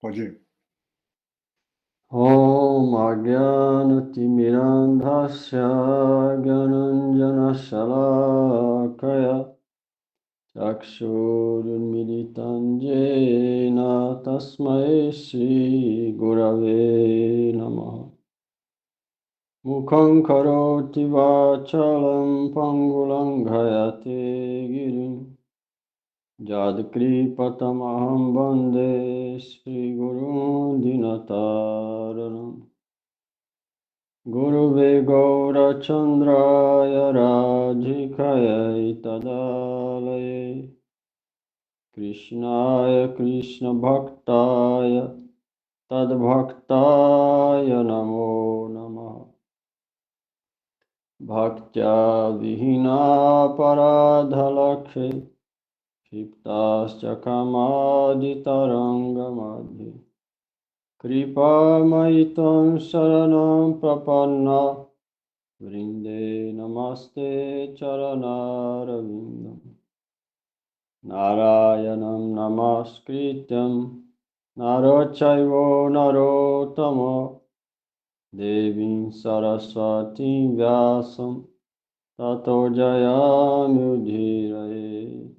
Pode ir. Om Ajnana-timirandhasya Gyananjana-shalakaya Chakshurunmilitam Jena Tasmai Shri Gurave Namaha. Mukham karoti vachalam pangulam ghayate girim Jadkripatamaham bande Shri Guru Dinataranam. Guruve Gaurachandraya Radhikaya Tadalaye Krishnaya Krishna Bhaktaya Tadbhaktaya Namo Namaha. Bhaktya Vihina Paradhalakhe Shiptascha Kamaditarangamadhi Kripa Maitam Saranam Prapanna Vrinde Namaste Charanarvindam Narayanam Namaskrityam Narochaivo Narottama Devim Saraswati Vyasam Tato Jayamudhiraye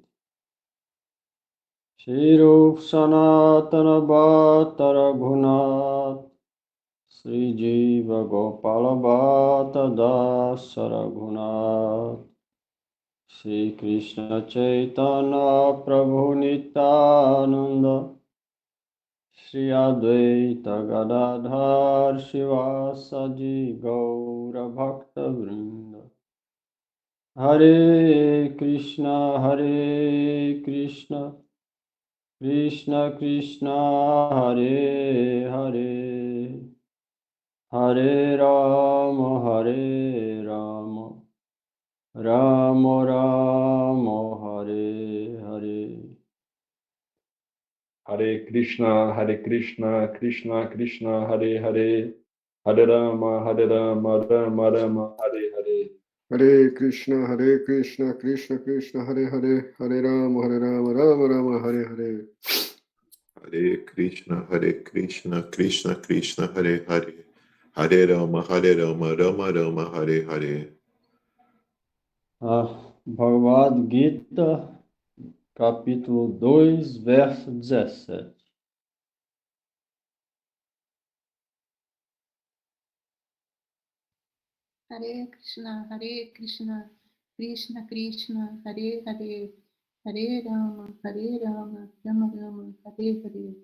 Shirup Sanatana Bhattara Gunat Sri Jiva Gopala Bhatta Dasa Raghunath Shri Krishna Chaitanya Prabhu Nityananda Shri Advaita Gadadhar Shivasadi Gaura Bhakta Vrinda Hare Krishna Krishna Krishna Hare Hare Hare Rama Rama Rama Hare Hare. Hare Krishna, Krishna Krishna, Hare Hare, Hare Rama, Rama Rama, Hare Hare. Hare Krishna, Krishna Krishna, Hare Hare, Hare Rama, Rama Rama, Hare Hare. Hare Krishna, Krishna Krishna, Hare Hare, Hare Rama, Rama Rama, Hare Hare. Bhagavad Gita, capítulo 2, verso 17. Hare Krishna, Krishna Krishna, Hare Hare, Hare Rama, Rama Rama, Hare Hare.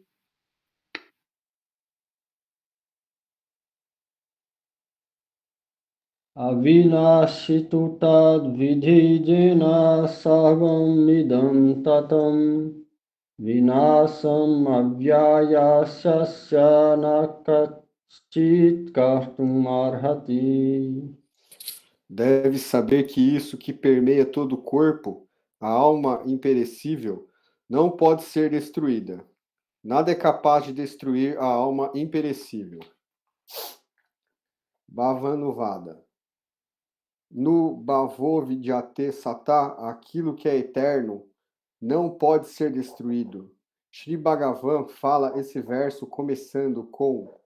Avinashitutad vidhijena sarvam idam tatam vinasam avyayasya nakaschit kartum arhati. Deve saber que isso que permeia todo o corpo, a alma imperecível, não pode ser destruída. Nada é capaz de destruir a alma imperecível. Bhavanuvada. No Bhavovidyate Sata, aquilo que é eterno não pode ser destruído. Sri Bhagavan fala esse verso começando com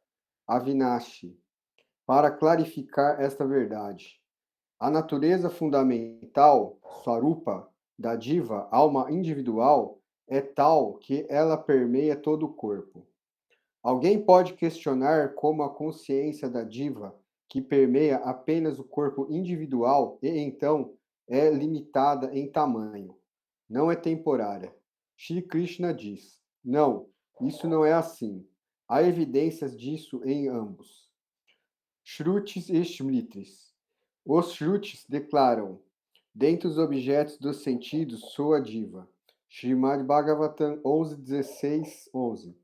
Avinashi, para clarificar esta verdade. A natureza fundamental, Swarupa, da diva, alma individual, é tal que ela permeia todo o corpo. Alguém pode questionar como a consciência da diva, que permeia apenas o corpo individual e então é limitada em tamanho, não é temporária. Shri Krishna diz: não, isso não é assim. Há evidências disso em ambos. Shrutis e Smritis. Os Shrutis declaram: dentre os objetos dos sentidos sou a diva. Srimad Bhagavatam 11.16, 11.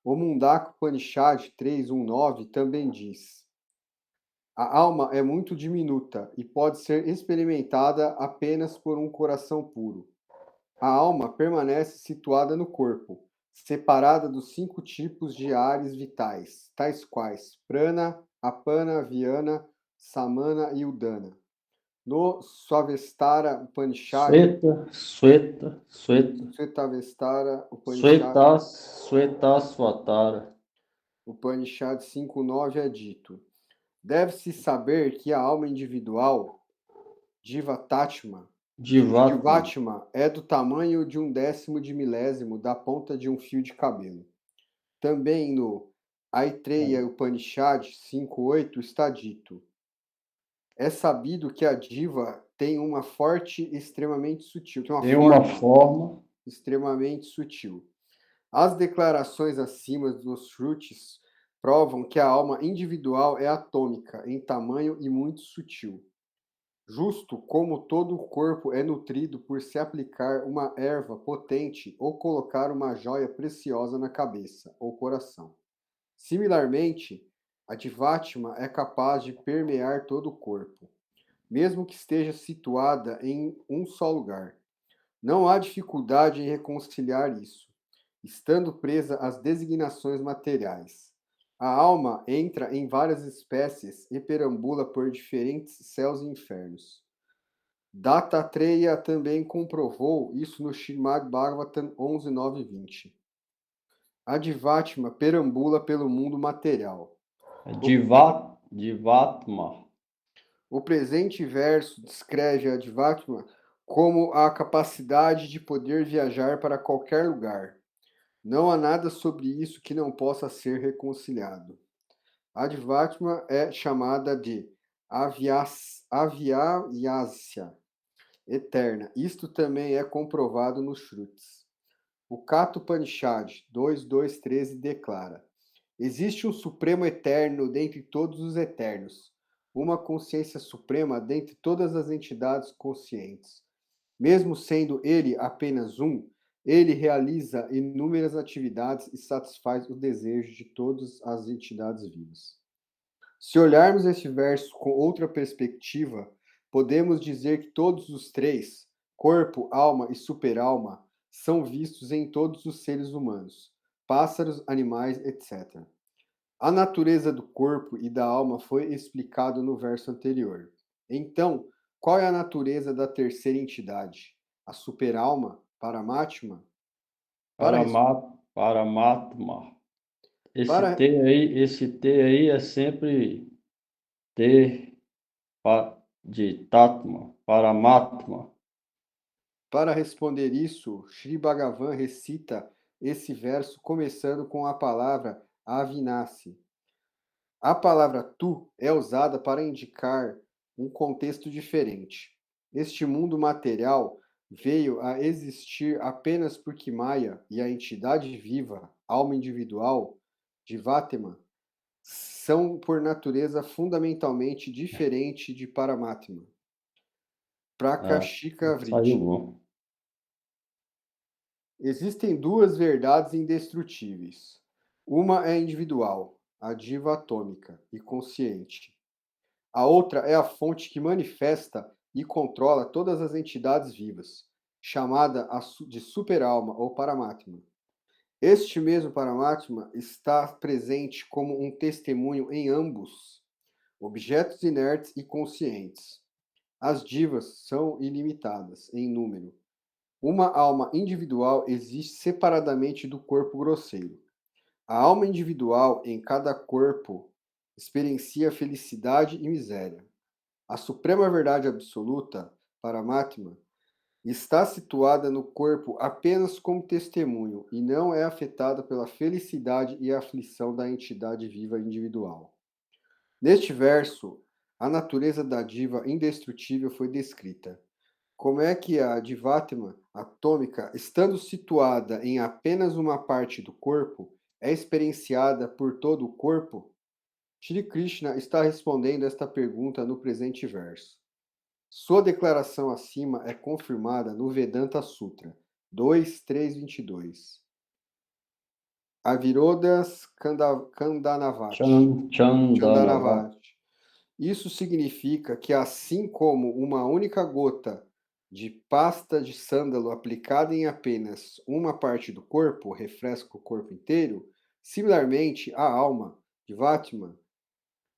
O Mundaka Upanishad 3.1.9 também diz: a alma é muito diminuta e pode ser experimentada apenas por um coração puro. A alma permanece situada no corpo, separada dos 5 tipos de ares vitais, tais quais prana, apana, vyana, samana e udana. No Swavestara Upanishad, Sweta, Svetavestara Upanishad, Swetashvatara. Upanishad 5.9 é dito: deve-se saber que a alma individual, Jivatma, é do tamanho de 1/10 de milésimo da ponta de um fio de cabelo. Também no Aitreya Upanishad 5.8 está dito: é sabido que a diva tem uma forte extremamente sutil. Tem uma forma extremamente sutil. As declarações acima dos Shrutis provam que a alma individual é atômica em tamanho e muito sutil. Justo como todo o corpo é nutrido por se aplicar uma erva potente ou colocar uma joia preciosa na cabeça ou coração. Similarmente, a Jivatma é capaz de permear todo o corpo, mesmo que esteja situada em um só lugar. Não há dificuldade em reconciliar isso, estando presa às designações materiais. A alma entra em várias espécies e perambula por diferentes céus e infernos. Dattatreya também comprovou isso no Srimad Bhagavatam 11.9 e 20. A Jivatma perambula pelo mundo material. Jivatma. O presente verso descreve a Jivatma como a capacidade de poder viajar para qualquer lugar. Não há nada sobre isso que não possa ser reconciliado. A Jivatma é chamada de Avyayasya, eterna. Isto também é comprovado nos Shrutis. O Katha Upanishad 2.2.13 declara: existe um Supremo Eterno dentre todos os eternos, uma consciência suprema dentre todas as entidades conscientes. Mesmo sendo ele apenas um, ele realiza inúmeras atividades e satisfaz os desejos de todas as entidades vivas. Se olharmos este verso com outra perspectiva, podemos dizer que todos os três, corpo, alma e superalma, são vistos em todos os seres humanos, pássaros, animais, etc. A natureza do corpo e da alma foi explicado no verso anterior. Então, qual é a natureza da terceira entidade? A superalma, Paramatma? Paramatma. Esse T aí é sempre T de Tatma, Paramatma. Para responder isso, Sri Bhagavan recita esse verso começando com a palavra Avinasi. A palavra tu é usada para indicar um contexto diferente. Este mundo material veio a existir apenas porque Maya e a entidade viva, alma individual, Jivatma, são por natureza fundamentalmente diferente de Paramatma. Prakashika Vritti. Saiu bom. Existem duas verdades indestrutíveis. Uma é individual, a diva atômica e consciente. A outra é a fonte que manifesta e controla todas as entidades vivas, chamada de superalma ou Paramatma. Este mesmo Paramatma está presente como um testemunho em ambos, objetos inertes e conscientes. As divas são ilimitadas em número. Uma alma individual existe separadamente do corpo grosseiro. A alma individual em cada corpo experiencia felicidade e miséria. A suprema verdade absoluta, Paramatma, está situada no corpo apenas como testemunho e não é afetada pela felicidade e aflição da entidade viva individual. Neste verso, a natureza da diva indestrutível foi descrita. Como é que a Jivatma atômica, estando situada em apenas uma parte do corpo, é experienciada por todo o corpo? Shri Krishna está respondendo esta pergunta no presente verso. Sua declaração acima é confirmada no Vedanta Sutra 2.3.22. Avirodas Kandanavati. Chandaravati. Isso significa que, assim como uma única gota de pasta de sândalo aplicada em apenas uma parte do corpo refresca o corpo inteiro, similarmente, a alma, Jivatma,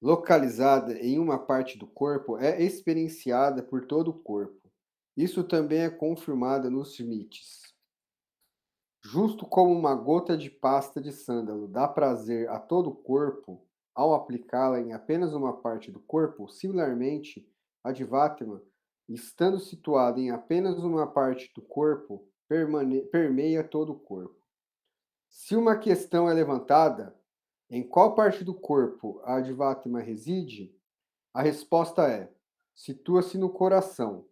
localizada em uma parte do corpo, é experienciada por todo o corpo. Isso também é confirmado nos Smiths. Justo como uma gota de pasta de sândalo dá prazer a todo o corpo, ao aplicá-la em apenas uma parte do corpo, similarmente, a Divatma, estando situada em apenas uma parte do corpo, permeia todo o corpo. Se uma questão é levantada, em qual parte do corpo a Divatma reside? A resposta é: situa-se no coração.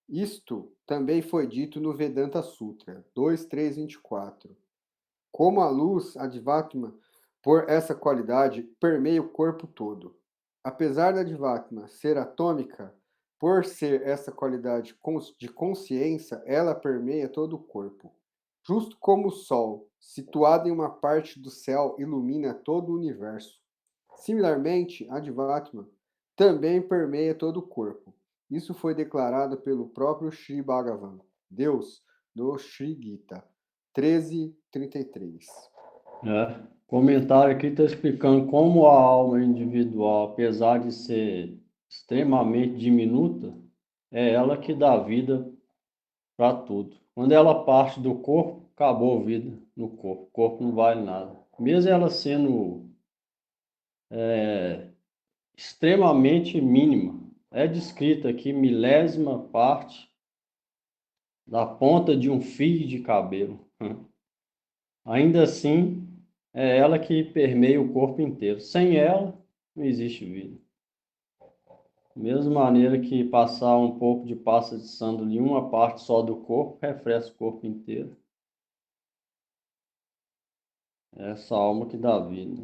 Isto também foi dito no Vedanta Sutra 2.3.24. Como a luz, a Divatma, por essa qualidade, permeia o corpo todo. Apesar da Divatma ser atômica, por ser essa qualidade de consciência, ela permeia todo o corpo. Justo como o Sol, situado em uma parte do céu, ilumina todo o universo. Similarmente, a Divatma também permeia todo o corpo. Isso foi declarado pelo próprio Sri Bhagavan, Deus, do Sri Gita 13.33. Comentário aqui está explicando como a alma individual, apesar de ser extremamente diminuta, é ela que dá vida para tudo. Quando ela parte do corpo, acabou a vida no corpo. O corpo não vale nada. Mesmo ela sendo extremamente mínima, é descrita aqui milésima parte da ponta de um fio de cabelo. Ainda assim, é ela que permeia o corpo inteiro. Sem ela, não existe vida. Da mesma maneira que passar um pouco de pasta de sândalo em uma parte só do corpo, refresca o corpo inteiro. É essa alma que dá vida.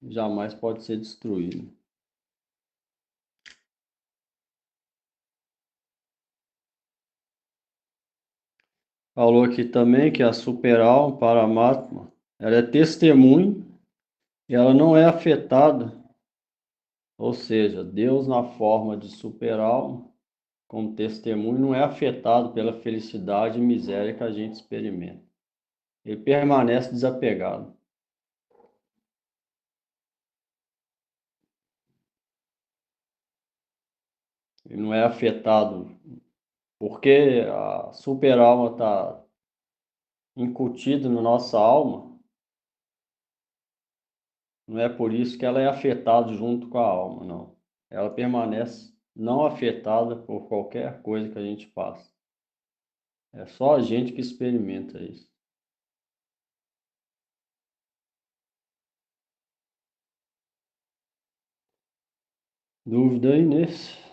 Jamais pode ser destruída. Falou aqui também que a super-alma, Paramatma, ela é testemunho e ela não é afetada. Ou seja, Deus na forma de super-alma, como testemunho, não é afetado pela felicidade e miséria que a gente experimenta. Ele permanece desapegado. Ele não é afetado porque a super-alma está incutida na nossa alma. Não é por isso que ela é afetada junto com a alma, não. Ela permanece não afetada por qualquer coisa que a gente passa. É só a gente que experimenta isso. Dúvida aí nesse?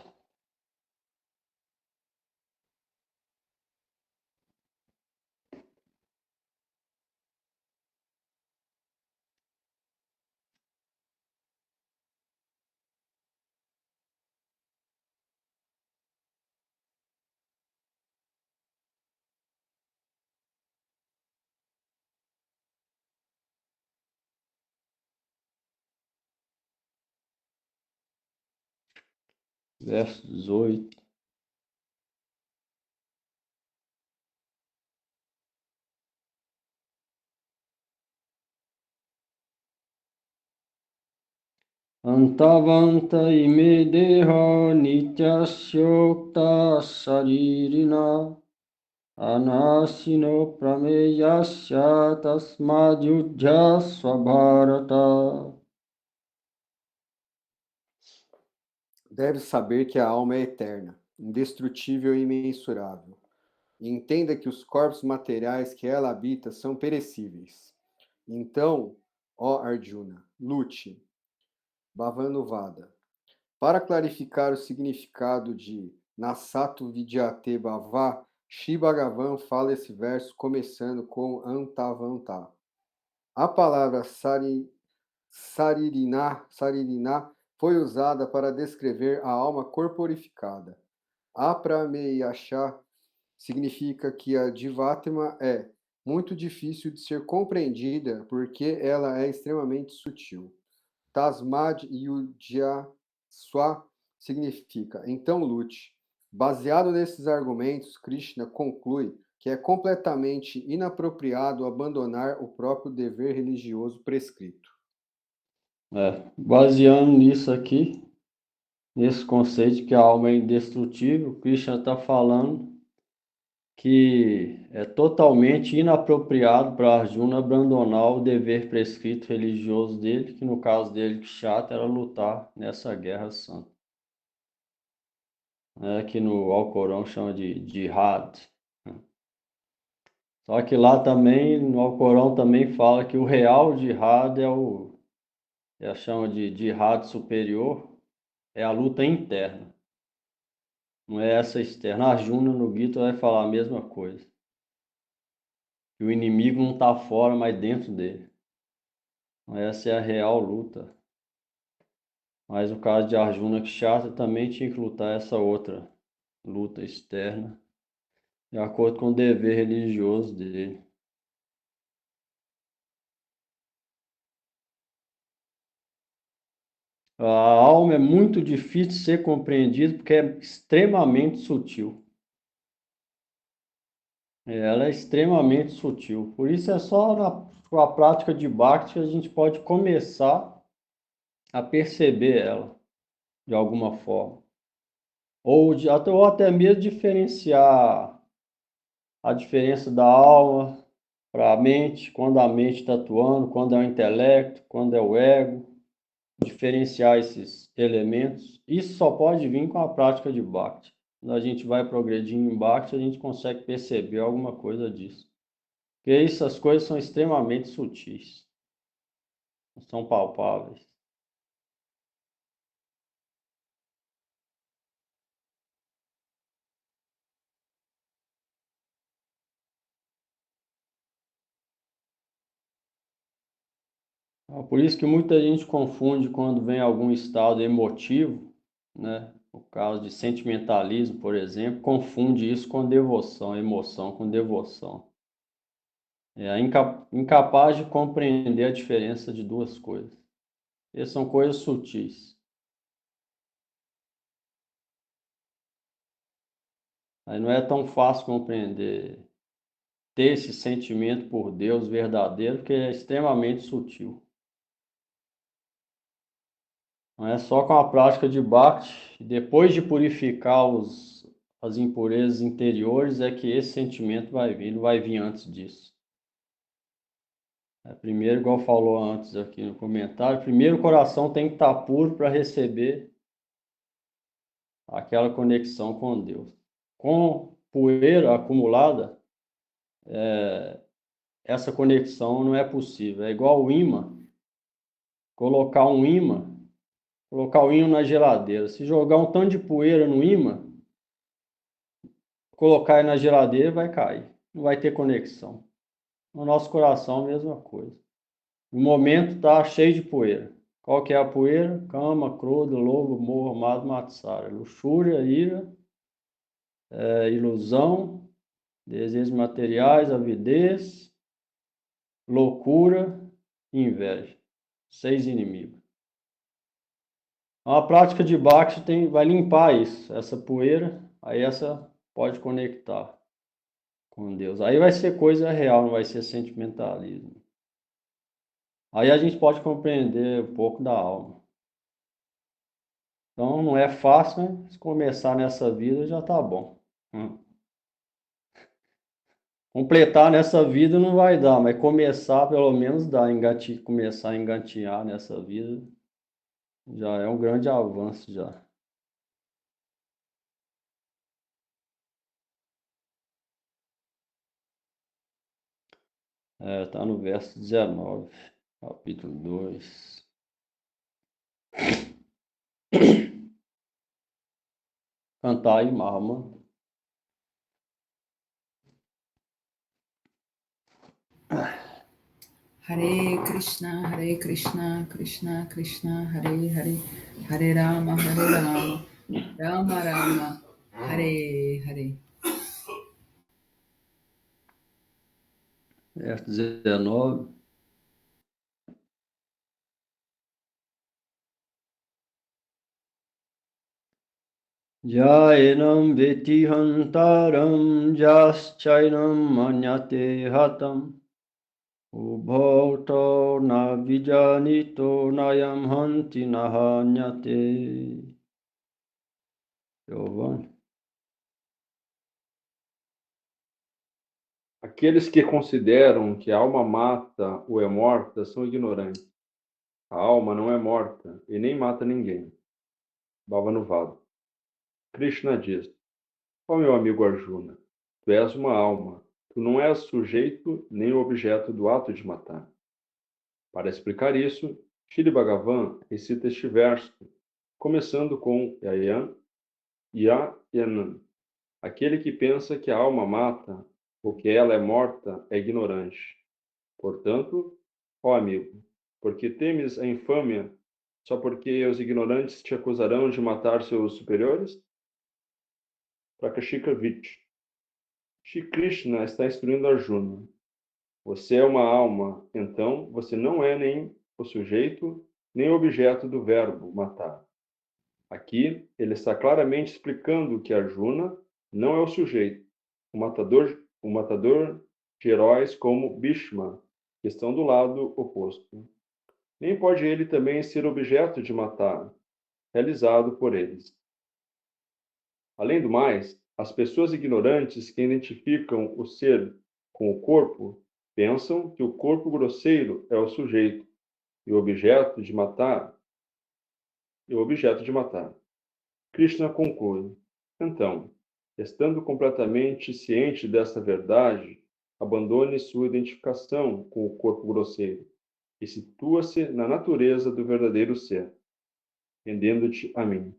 Verso 18. Antavanta ime deha nityasyokta saririna anasino prameyasya tasmadhyudha swabharata. Deve saber que a alma é eterna, indestrutível e imensurável. E entenda que os corpos materiais que ela habita são perecíveis. Então, ó Arjuna, lute. Bhavanuvada. Para clarificar o significado de Nasato Vidyate Bhava, Shri Bhagavan fala esse verso começando com Antavanta. A palavra saririna foi usada para descrever a alma corporificada. Aprameyasha significa que a Jivatma é muito difícil de ser compreendida porque ela é extremamente sutil. Tasmad Yudhya Swa significa então lute. Baseado nesses argumentos, Krishna conclui que é completamente inapropriado abandonar o próprio dever religioso prescrito. Baseando nisso aqui, nesse conceito de que a alma é indestrutível, Krishna está falando que é totalmente inapropriado para Arjuna abandonar o dever prescrito religioso dele, que no caso dele, Kshatriya, era lutar nessa guerra santa, que no Alcorão chama de jihad. Só que lá também, no Alcorão também fala que o real jihad chama de jihad superior, é a luta interna. Não é essa externa. Arjuna no Gita vai falar a mesma coisa. Que o inimigo não está fora, mas dentro dele. Essa é a real luta. Mas no caso de Arjuna Kshatriya também tinha que lutar essa outra luta externa, de acordo com o dever religioso dele. A alma é muito difícil de ser compreendida porque é extremamente sutil. Ela é extremamente sutil. Por isso é só com a prática de Bhakti que a gente pode começar a perceber ela de alguma forma. Ou até mesmo diferenciar a diferença da alma para a mente, quando a mente está atuando, quando é o intelecto, quando é o ego, diferenciar esses elementos. Isso só pode vir com a prática de Bhakti. Quando a gente vai progredindo em Bhakti, a gente consegue perceber alguma coisa disso. Porque essas coisas são extremamente sutis, não são palpáveis. Por isso que muita gente confunde quando vem algum estado emotivo, né? O caso de sentimentalismo, por exemplo, confunde isso com devoção, emoção com devoção. É incapaz de compreender a diferença de duas coisas. Essas são coisas sutis. Aí não é tão fácil compreender, ter esse sentimento por Deus verdadeiro, porque é extremamente sutil. Não é só com a prática de Bhakti, depois de purificar as impurezas interiores, é que esse sentimento vai vir, não vai vir antes disso. Primeiro, igual falou antes aqui no comentário, primeiro o coração tem que estar puro para receber aquela conexão com Deus. Com poeira acumulada, essa conexão não é possível. É igual o ímã, colocar o ímã na geladeira. Se jogar um tanto de poeira no ímã, colocar ele na geladeira, vai cair. Não vai ter conexão. No nosso coração, a mesma coisa. No momento está cheio de poeira. Qual que é a poeira? Cama, crudo, lobo, morro, amado, matsara. Luxúria, ira, ilusão, desejos materiais, avidez, loucura e inveja. 6 inimigos. A prática de Bhakti vai limpar isso, essa poeira, aí essa pode conectar com Deus. Aí vai ser coisa real, não vai ser sentimentalismo. Aí a gente pode compreender um pouco da alma. Então não é fácil, né? Se começar nessa vida já tá bom. Completar nessa vida não vai dar, mas começar pelo menos dá. Começar a engatinhar nessa vida já é um grande avanço já. Tá no verso 19, capítulo 2. Cantar aí, Mahamudra. Hare Krishna, Krishna Krishna, Hare Hare, Hare Rama, Rama Rama, Hare Hare. Verso 19. Jainam veti hantaram jaschainam manyate hatam ubhauto na vijanito nayam hanti nahanyate. Giovanni. Aqueles que consideram que a alma mata ou é morta são ignorantes. A alma não é morta e nem mata ninguém. Bhavanuvada. Krishna diz: ó meu amigo Arjuna, tu és uma alma, tu não és sujeito nem objeto do ato de matar. Para explicar isso, Shri Bhagavan recita este verso, começando com Yayanam. Aquele que pensa que a alma mata ou que ela é morta é ignorante. Portanto, ó amigo, porque temes a infâmia só porque os ignorantes te acusarão de matar seus superiores? Prakashika Vich. Shri Krishna está instruindo Arjuna. Você é uma alma, então você não é nem o sujeito, nem o objeto do verbo matar. Aqui, ele está claramente explicando que Arjuna não é o sujeito, o matador de heróis como Bhishma, que estão do lado oposto. Nem pode ele também ser objeto de matar, realizado por eles. Além do mais, as pessoas ignorantes que identificam o ser com o corpo pensam que o corpo grosseiro é o sujeito e o objeto de matar. Krishna conclui: então, estando completamente ciente dessa verdade, abandone sua identificação com o corpo grosseiro e situa-se na natureza do verdadeiro ser, rendendo-te a mim.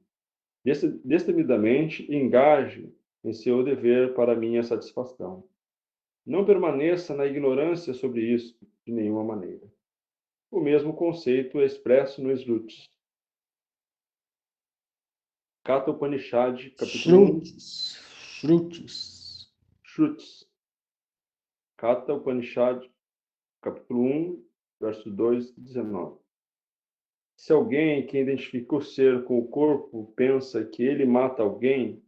Destemidamente engaje em seu dever para minha satisfação. Não permaneça na ignorância sobre isso de nenhuma maneira. O mesmo conceito é expresso no Shrutis. Katha Upanishad, capítulo 1. Shrutis. Shrutis. Katha Upanishad, capítulo 1, verso 2 e 19. Se alguém que identifica o ser com o corpo pensa que ele mata alguém,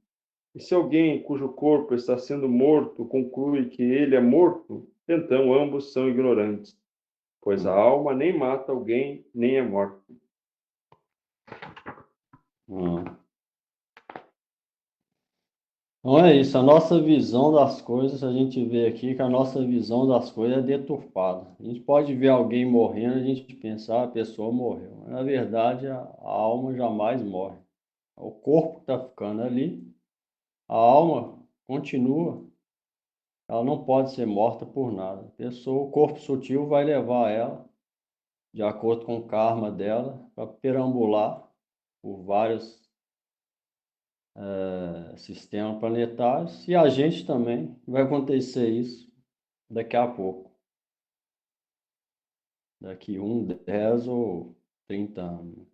e se alguém cujo corpo está sendo morto conclui que ele é morto, então ambos são ignorantes, pois a alma nem mata alguém, nem é morta. Então é isso, a nossa visão das coisas, a gente vê aqui que a nossa visão das coisas é deturpada. A gente pode ver alguém morrendo, a gente pensar, a pessoa morreu. Mas, na verdade, a alma jamais morre. O corpo está ficando ali, a alma continua, ela não pode ser morta por nada. A pessoa, o corpo sutil vai levar ela, de acordo com o karma dela, para perambular por vários sistemas planetários, e a gente também vai acontecer isso daqui a pouco, daqui 10 ou 30 anos.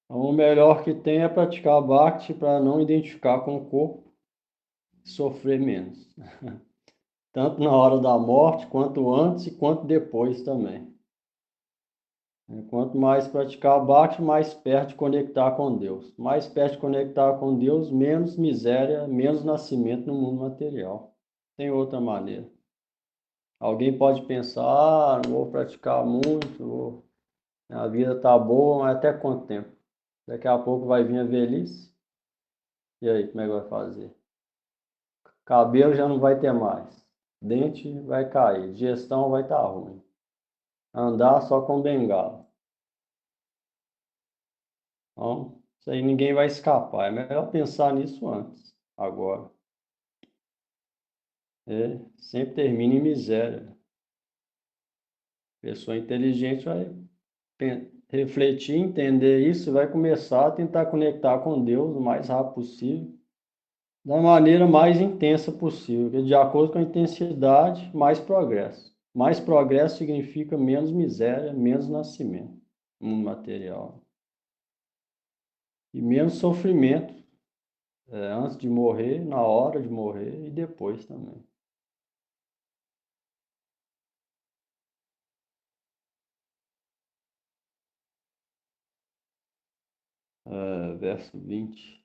Então, o melhor que tem é praticar Bhakti para não identificar com o corpo e sofrer menos. Tanto na hora da morte, quanto antes e quanto depois também. Quanto mais praticar Bhakti, mais perto de conectar com Deus. Mais perto de conectar com Deus, menos miséria, menos nascimento no mundo material. Tem outra maneira. Alguém pode pensar, não vou praticar muito, a vida está boa, mas até quanto tempo? Daqui a pouco vai vir a velhice. E aí, como é que vai fazer? Cabelo já não vai ter mais. Dente vai cair. Digestão vai estar ruim. Andar só com bengala. Então, isso aí ninguém vai escapar. É melhor pensar nisso antes, agora. Sempre termina em miséria. Pessoa inteligente vai refletir, entender isso e vai começar a tentar conectar com Deus o mais rápido possível, da maneira mais intensa possível, porque de acordo com a intensidade, mais progresso. Mais progresso significa menos miséria, menos nascimento no mundo material. E menos sofrimento, antes de morrer, na hora de morrer e depois também. Verso 20.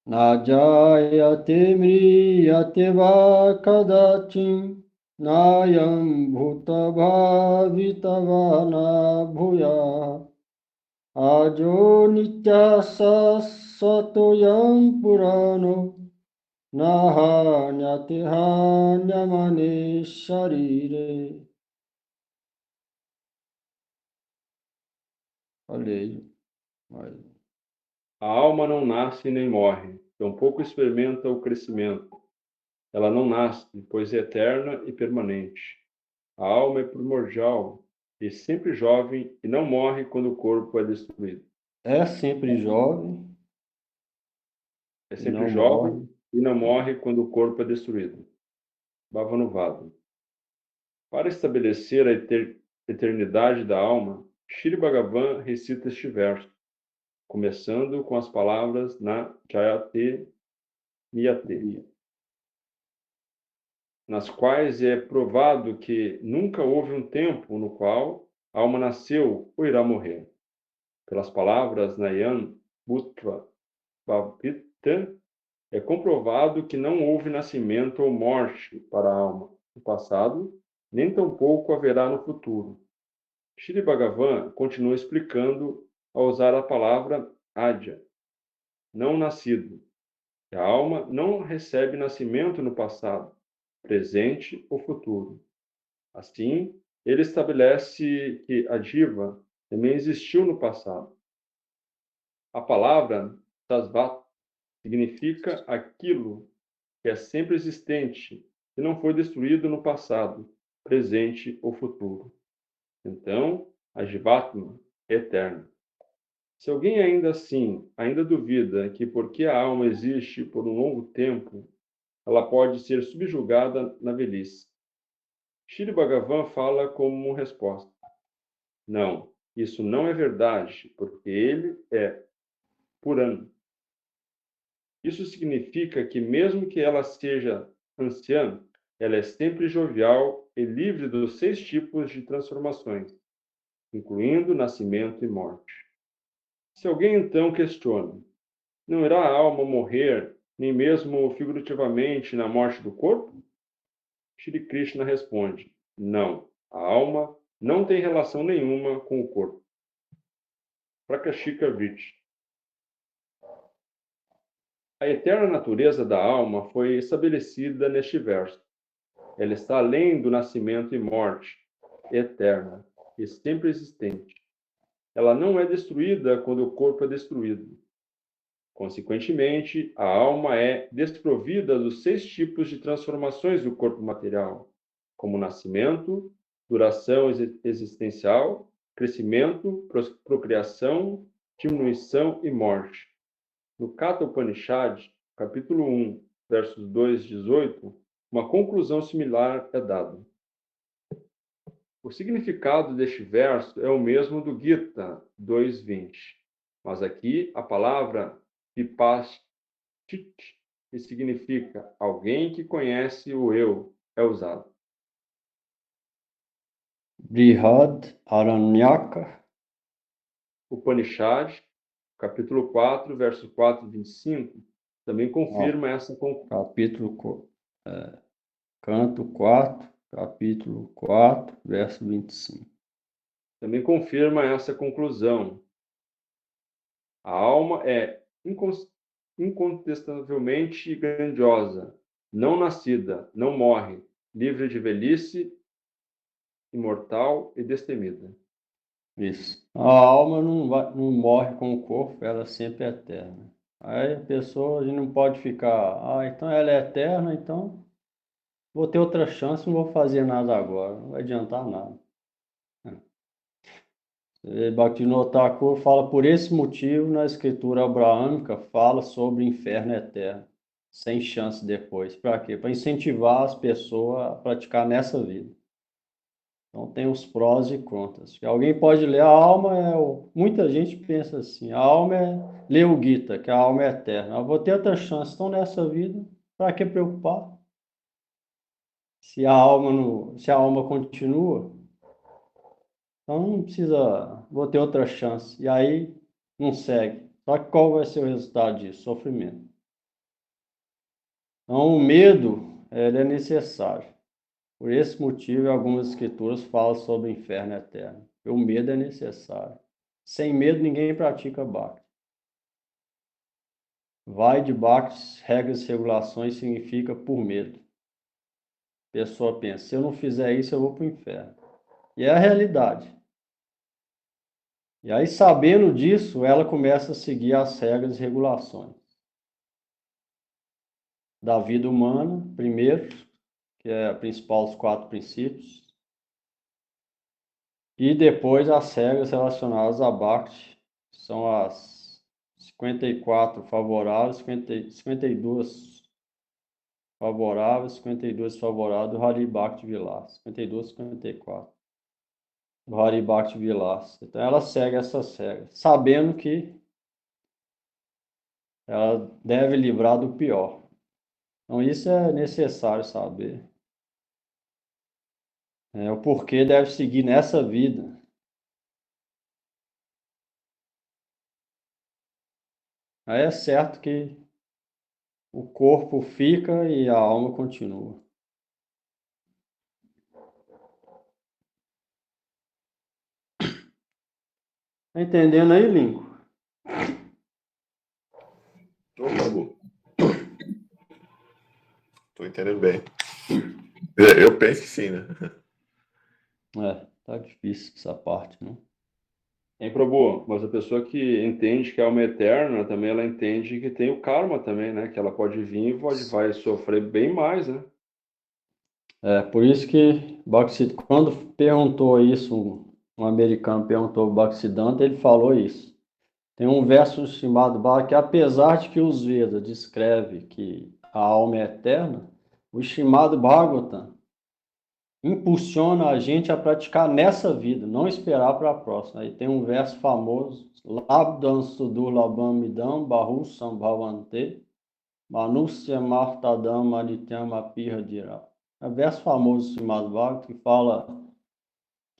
Najayate mriyate va kadachin nayam bhuta bhavitavana bhuya ajo nitya sasatoyam purano nahanyate hanyamane sharire. Olha aí. A alma não nasce nem morre, tampouco experimenta o crescimento. Ela não nasce, pois é eterna e permanente. A alma é primordial e sempre jovem e não morre quando o corpo é destruído. É sempre jovem. É sempre não jovem morre. e não morre quando o corpo é destruído. Bhavanuvada. Para estabelecer a eternidade da alma, Shri Bhagavan recita este verso, começando com as palavras na Jayate Miyate, nas quais é provado que nunca houve um tempo no qual a alma nasceu ou irá morrer. Pelas palavras Nayan Bhutva Bhavita, é comprovado que não houve nascimento ou morte para a alma no passado, nem tampouco haverá no futuro. Shri Bhagavan continua explicando ao usar a palavra Adya, não nascido. A alma não recebe nascimento no passado, presente ou futuro. Assim, ele estabelece que a Jiva também existiu no passado. A palavra Tasvat significa aquilo que é sempre existente e não foi destruído no passado, presente ou futuro. Então, a Jivatma é eterna. Se alguém ainda duvida que porque a alma existe por um longo tempo, ela pode ser subjugada na velhice. Shri Bhagavan fala como resposta: não, isso não é verdade, porque ele é Purana. Isso significa que mesmo que ela seja anciã, ela é sempre jovial e livre dos 6 tipos de transformações, incluindo nascimento e morte. Se alguém então questiona, não irá a alma morrer, nem mesmo figurativamente, na morte do corpo? Shri Krishna responde, não, a alma não tem relação nenhuma com o corpo. Prakashika Vritti. A eterna natureza da alma foi estabelecida neste verso. Ela está além do nascimento e morte, eterna e sempre existente. Ela não é destruída quando o corpo é destruído. Consequentemente, a alma é desprovida dos 6 tipos de transformações do corpo material, como nascimento, duração existencial, crescimento, procriação, diminuição e morte. No Katha Upanishad, capítulo 1, versos 2 e 18, uma conclusão similar é dada. O significado deste verso é o mesmo do Gita 2:20, mas aqui a palavra Vipashchit, que significa alguém que conhece o eu, é usado. Brihad Aranyaka. Upanishad, capítulo 4, verso 4 e 25, também confirma essa conclusão. Canto 4, capítulo 4, verso 25. Também confirma essa conclusão. A alma é incontestavelmente grandiosa, não nascida, não morre, livre de velhice, imortal e destemida. Isso. A alma não morre com o corpo, ela sempre é eterna. Aí a pessoa, a gente não pode ficar, então ela é eterna, então vou ter outra chance, não vou fazer nada agora, não vai adiantar nada. Bhaktivinoda Thakur fala, por esse motivo, na escritura abraâmica, fala sobre o inferno eterno, sem chance depois. Para quê? Para incentivar as pessoas a praticar nessa vida. Então tem os prós e contras. Alguém pode ler, a alma muita gente pensa assim, a alma é ler o Gita, que a alma é eterna. Eu vou ter outra chance, então nessa vida, para que preocupar? Se a alma continua, então não precisa, vou ter outra chance. E aí não segue. Só que qual vai ser o resultado disso? Sofrimento. Então, o medo, ele é necessário. Por esse motivo, algumas escrituras falam sobre o inferno eterno. O medo é necessário. Sem medo, ninguém pratica Bhakti. Vai de Bhakti, regras e regulações, significa por medo. A pessoa pensa, se eu não fizer isso, eu vou para o inferno. E é a realidade. E aí, sabendo disso, ela começa a seguir as regras e regulações da vida humana, primeiro, que é a principal dos 4 princípios, e depois as regras relacionadas a Bhakti, que são as 54 favoráveis, 52 favoráveis, 52 desfavoráveis do Hari Bhakti Vilas, 52, 54 do Hari Bhakti Vilas. Então ela segue essas regras, sabendo que ela deve livrar do pior. Então isso é necessário saber. O porquê deve seguir nessa vida. Aí é certo que o corpo fica e a alma continua. Tá entendendo aí, Lincoln? Tô, Prabhu. Tô entendendo bem. Eu penso que sim, né? Tá difícil essa parte, não? Hein, Prabhu? Mas a pessoa que entende que a alma é eterna, também ela entende que tem o karma também, né? Que ela pode vir e vai sofrer bem mais, né? Por isso que quando perguntou isso, um americano perguntou ao Bhaktisiddhanta, ele falou isso. Tem um verso chamado Bhakti, que apesar de que os Vedas descreve que a alma é eterna, o chamado Bhagavatam impulsiona a gente a praticar nessa vida, não esperar para a próxima. Aí tem um verso famoso, Labdam Sudurlabham Midam Bahu Sambhavante Manusya Martadam Manityam Apirra Dira. É um verso famoso do Srimad Bhagavatam que fala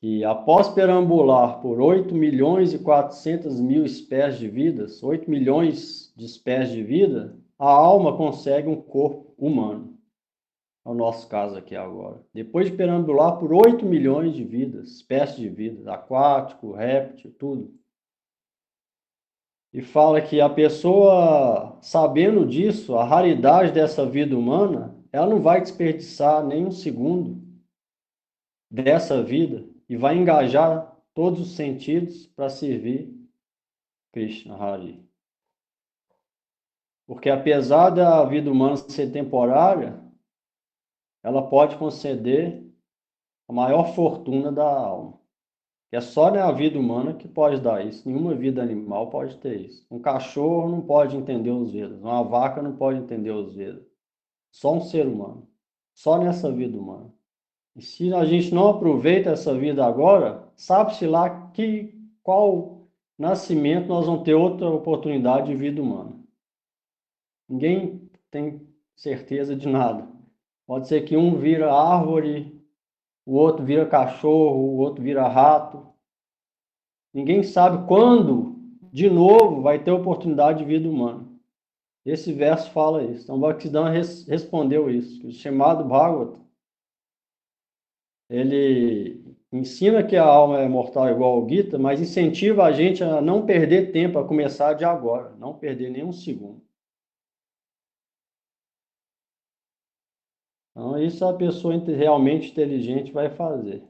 que após perambular por 8.400.000 espécies de vidas, 8 milhões de espécies de vida, a alma consegue um corpo humano. É o nosso caso aqui agora. Depois de perambular por 8 milhões de vidas, espécies de vidas, aquático, réptil, tudo. E fala que a pessoa, sabendo disso, a raridade dessa vida humana, ela não vai desperdiçar nem um segundo dessa vida e vai engajar todos os sentidos para servir Krishna Hari. Porque apesar da vida humana ser temporária, ela pode conceder a maior fortuna da alma. É só na vida humana que pode dar isso. Nenhuma vida animal pode ter isso. Um cachorro não pode entender os Vedas. Uma vaca não pode entender os Vedas. Só um ser humano. Só nessa vida humana. E se a gente não aproveita essa vida agora, sabe-se lá qual nascimento nós vamos ter outra oportunidade de vida humana. Ninguém tem certeza de nada. Pode ser que um vira árvore, o outro vira cachorro, o outro vira rato. Ninguém sabe quando, de novo, vai ter oportunidade de vida humana. Esse verso fala isso. Então, Bhaktisiddhanta respondeu isso. O chamado Bhagavatam, ele ensina que a alma é mortal igual ao Gita, mas incentiva a gente a não perder tempo, a começar de agora, não perder nenhum segundo. Então, isso a pessoa realmente inteligente vai fazer.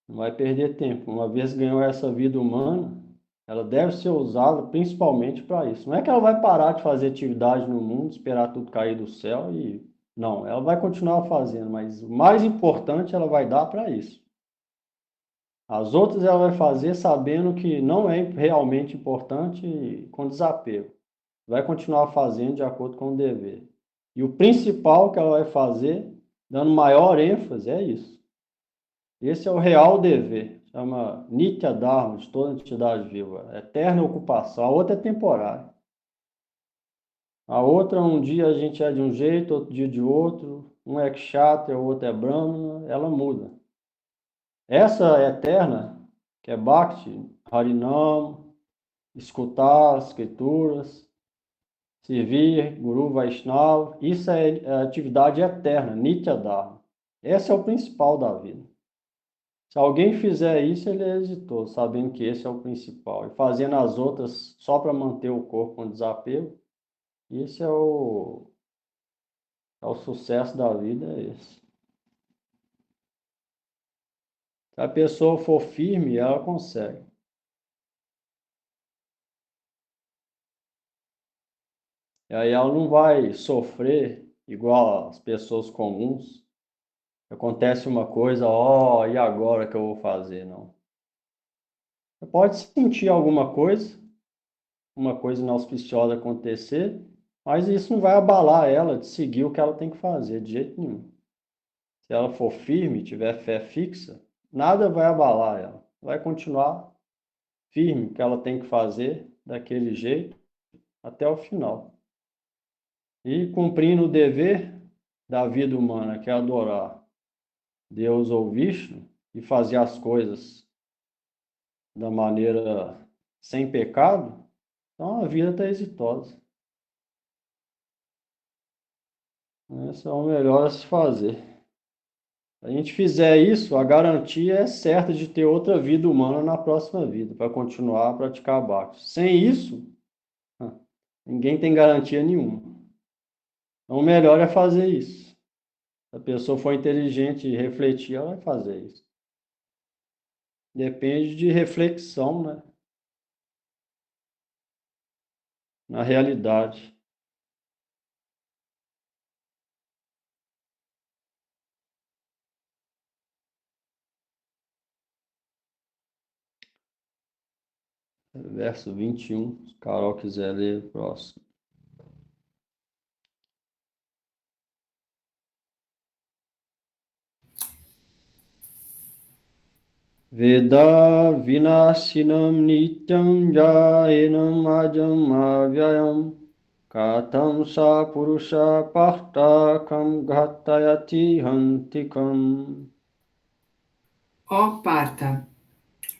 Não vai perder tempo. Uma vez ganhou essa vida humana, ela deve ser usada principalmente para isso. Não é que ela vai parar de fazer atividade no mundo, esperar tudo cair do céu e... Não, ela vai continuar fazendo, mas o mais importante ela vai dar para isso. As outras ela vai fazer sabendo que não é realmente importante e com desapego. Vai continuar fazendo de acordo com o dever. E o principal que ela vai fazer, dando maior ênfase, é isso. Esse é o real dever. Chama Nitya Dharma, de toda entidade viva. Eterna ocupação. A outra é temporária. A outra, um dia a gente é de um jeito, outro dia de outro. Um é Kshatriya, o outro é Brahmana. Ela muda. Essa é eterna, que é Bhakti, Harinam, escutar as escrituras, servir Guru Vaishnava, isso é a atividade eterna, Nitya Dharma. Esse é o principal da vida. Se alguém fizer isso, ele é exitoso, sabendo que esse é o principal. E fazendo as outras só para manter o corpo com desapego, esse é o sucesso da vida, é esse. Se a pessoa for firme, ela consegue. E aí ela não vai sofrer igual as pessoas comuns. Acontece uma coisa, e agora que eu vou fazer? Não. Você pode sentir alguma coisa, uma coisa inauspiciosa acontecer, mas isso não vai abalar ela de seguir o que ela tem que fazer, de jeito nenhum. Se ela for firme, tiver fé fixa, nada vai abalar ela. Vai continuar firme o que ela tem que fazer daquele jeito até o final. E cumprindo o dever da vida humana, que é adorar Deus ou Vishnu e fazer as coisas da maneira sem pecado, então a vida está exitosa. Esse é o melhor a se fazer. Se a gente fizer isso, a garantia é certa de ter outra vida humana na próxima vida, para continuar a praticar bhakti. Sem isso, ninguém tem garantia nenhuma. Então, o melhor é fazer isso. Se a pessoa for inteligente e refletir, ela vai fazer isso. Depende de reflexão, né? Na realidade. Verso 21, se Carol quiser ler o próximo. Veda vinashinam nityam jayenam ajam avyayam katham sa purusha partakam ghatayati hantikam. Ó Partha,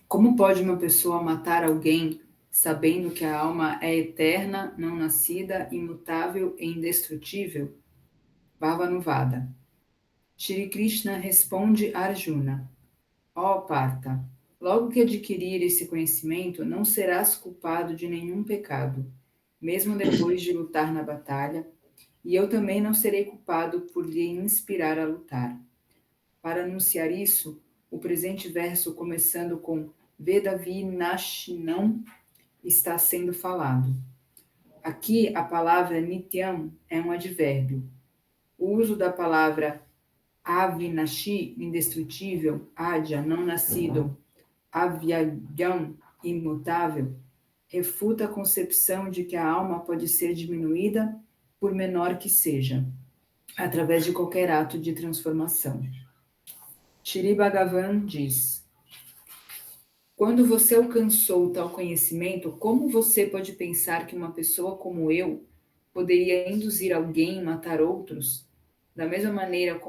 como pode uma pessoa matar alguém sabendo que a alma é eterna, não nascida, imutável e indestrutível? Bhavanuvada. Shri Krishna responde a Arjuna: Ó Partha, logo que adquirir esse conhecimento, não serás culpado de nenhum pecado, mesmo depois de lutar na batalha, e eu também não serei culpado por lhe inspirar a lutar. Para anunciar isso, o presente verso, começando com Veda Vinashinam, está sendo falado. Aqui, a palavra Nityam é um advérbio. O uso da palavra Avinashi, indestrutível, Adya, não nascido, Avyayam, imutável, refuta a concepção de que a alma pode ser diminuída, por menor que seja, através de qualquer ato de transformação. Shri Bhagavan diz: quando você alcançou tal conhecimento, como você pode pensar que uma pessoa como eu poderia induzir alguém a matar outros? Da mesma maneira,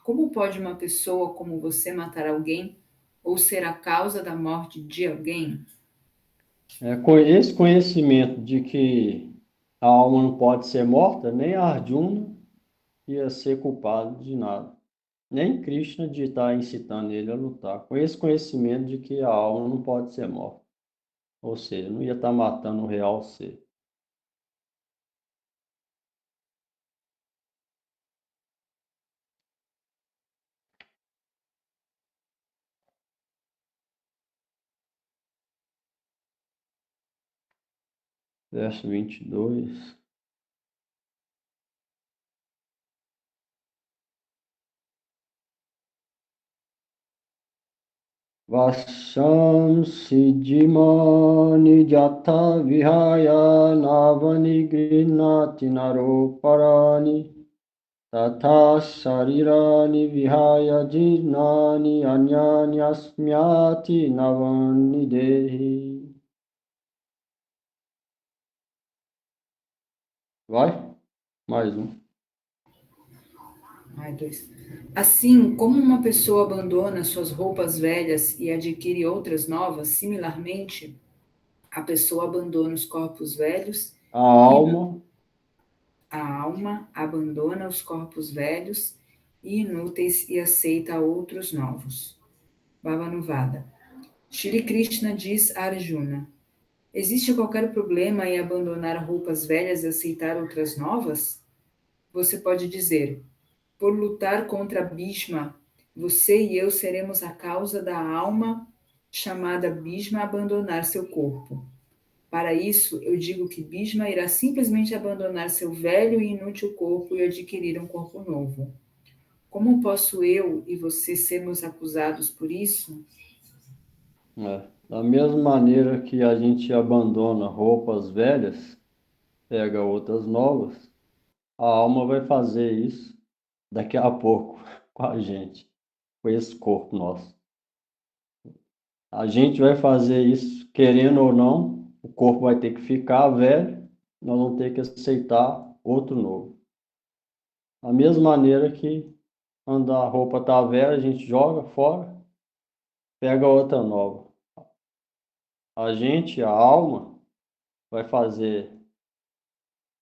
como pode uma pessoa como você matar alguém ou ser a causa da morte de alguém? Com esse conhecimento de que a alma não pode ser morta, nem Arjuna ia ser culpado de nada. Nem Krishna de estar incitando ele a lutar. Com esse conhecimento de que a alma não pode ser morta. Ou seja, não ia estar matando o real ser. Verso 22. Vasam Sijimani Jata Vihaya Navani Grinati Naroparani Tata Sharirani Vihaya Jirnani Anyani Asmyati Navani Dehi. Vai? Mais um. Assim, como uma pessoa abandona suas roupas velhas e adquire outras novas, similarmente, a pessoa abandona os corpos velhos A alma A alma abandona os corpos velhos e inúteis e aceita outros novos. Bhavanuvada. Shri Krishna diz a Arjuna: existe qualquer problema em abandonar roupas velhas e aceitar outras novas? Você pode dizer: por lutar contra Bhishma, você e eu seremos a causa da alma chamada Bhishma abandonar seu corpo. Para isso, eu digo que Bhishma irá simplesmente abandonar seu velho e inútil corpo e adquirir um corpo novo. Como posso eu e você sermos acusados por isso? Da mesma maneira que a gente abandona roupas velhas, pega outras novas, a alma vai fazer isso daqui a pouco com a gente, com esse corpo nosso. A gente vai fazer isso, querendo ou não, o corpo vai ter que ficar velho, nós vamos ter que aceitar outro novo. Da mesma maneira que quando a roupa está velha, a gente joga fora, pega outra nova. A gente, a alma, vai fazer,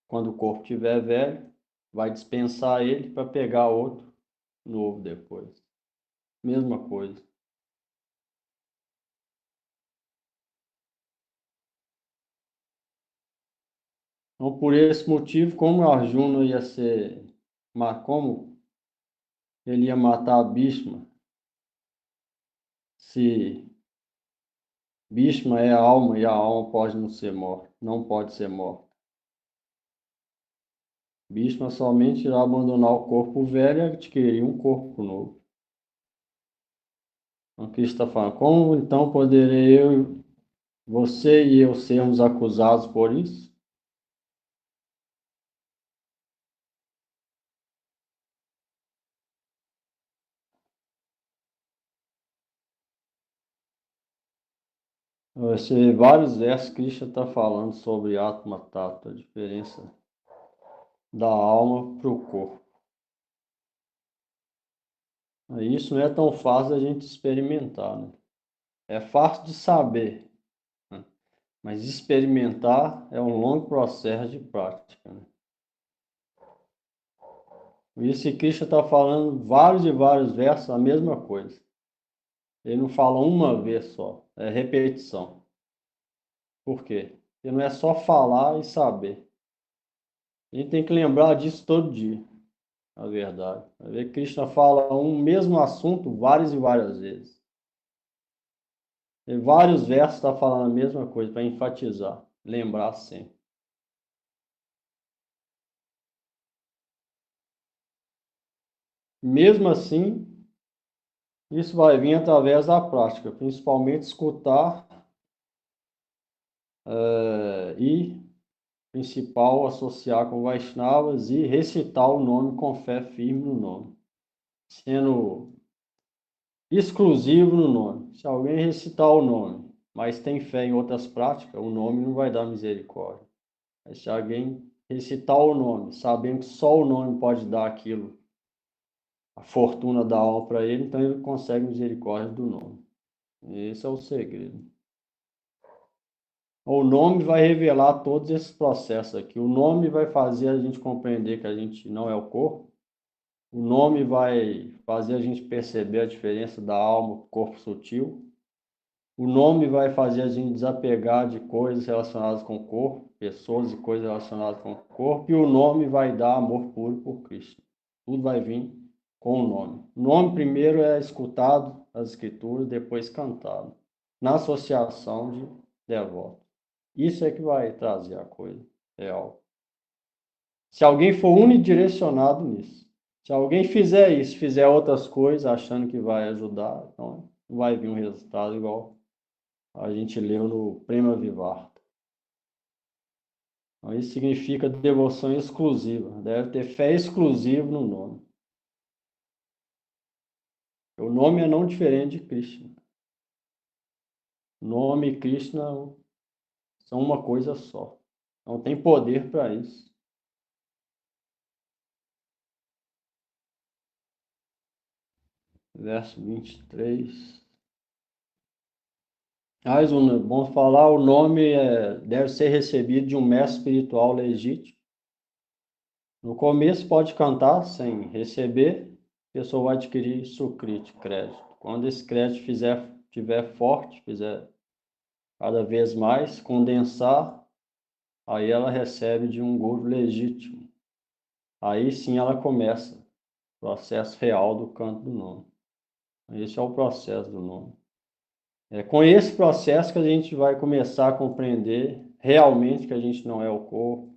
quando o corpo estiver velho, vai dispensar ele para pegar outro novo depois. Mesma coisa. Então, por esse motivo, como Arjuna ia ser, como ele ia matar Bhishma, se Bhishma é a alma e a alma pode não ser morta, não pode ser morta. Bhishma somente irá abandonar o corpo velho e adquirir um corpo novo. Então, Cristo está falando, como então poderei você e eu sermos acusados por isso? Você vê vários versos que Krishna está falando sobre Atma Tata, a diferença da alma para o corpo. Isso não é tão fácil a gente experimentar, né? É fácil de saber, né? Mas experimentar é um longo processo de prática, né? Isso que Krishna está falando vários e vários versos, a mesma coisa. Ele não fala uma vez só, é repetição. Por quê? Porque não é só falar e saber. A gente tem que lembrar disso todo dia, na verdade. Vai ver que Krishna fala um mesmo assunto várias e várias vezes. Em vários versos está falando a mesma coisa, para enfatizar, lembrar sempre. Mesmo assim, isso vai vir através da prática, principalmente escutar e, principal, associar com Vaishnavas e recitar o nome com fé firme no nome, sendo exclusivo no nome. Se alguém recitar o nome, mas tem fé em outras práticas, o nome não vai dar misericórdia. Mas se alguém recitar o nome, sabendo que só o nome pode dar aquilo, a fortuna da alma para ele, então ele consegue misericórdia do nome. Esse é o segredo. O nome vai revelar todos esses processos aqui. O nome vai fazer a gente compreender que a gente não é o corpo. O nome vai fazer a gente perceber a diferença da alma, corpo sutil. O nome vai fazer a gente desapegar de coisas relacionadas com o corpo, pessoas e coisas relacionadas com o corpo. E o nome vai dar amor puro por Cristo. Tudo vai vir com o nome. O nome primeiro é escutado as escrituras, depois cantado, na associação de devotos. Isso é que vai trazer a coisa real. Se alguém for unidirecionado nisso, se alguém fizer isso, fizer outras coisas achando que vai ajudar, então não vai vir um resultado igual a gente leu no Prema Vivarta. Então, isso significa devoção exclusiva. Deve ter fé exclusiva no nome. O nome é não diferente de Krishna. O nome e Krishna são uma coisa só. Não tem poder para isso. Verso 23. Mas bom falar, o nome deve ser recebido de um mestre espiritual legítimo. No começo pode cantar sem receber, a pessoa vai adquirir sucrite, crédito. Quando esse crédito tiver forte, fizer cada vez mais, condensar, aí ela recebe de um guru legítimo. Aí sim ela começa o processo real do canto do nome. Esse é o processo do nome. É com esse processo que a gente vai começar a compreender realmente que a gente não é o corpo,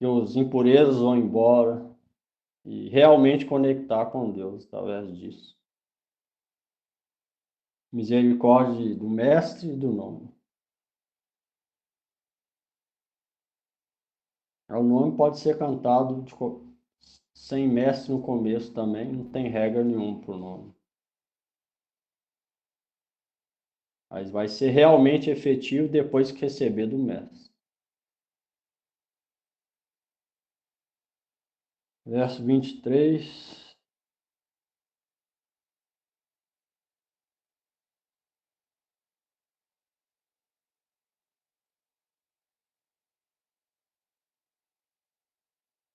que os impurezas vão embora e realmente conectar com Deus através disso. Misericórdia do Mestre e do nome. O nome pode ser cantado sem mestre no começo também, não tem regra nenhuma para o nome. Mas vai ser realmente efetivo depois que receber do mestre. Verso 23.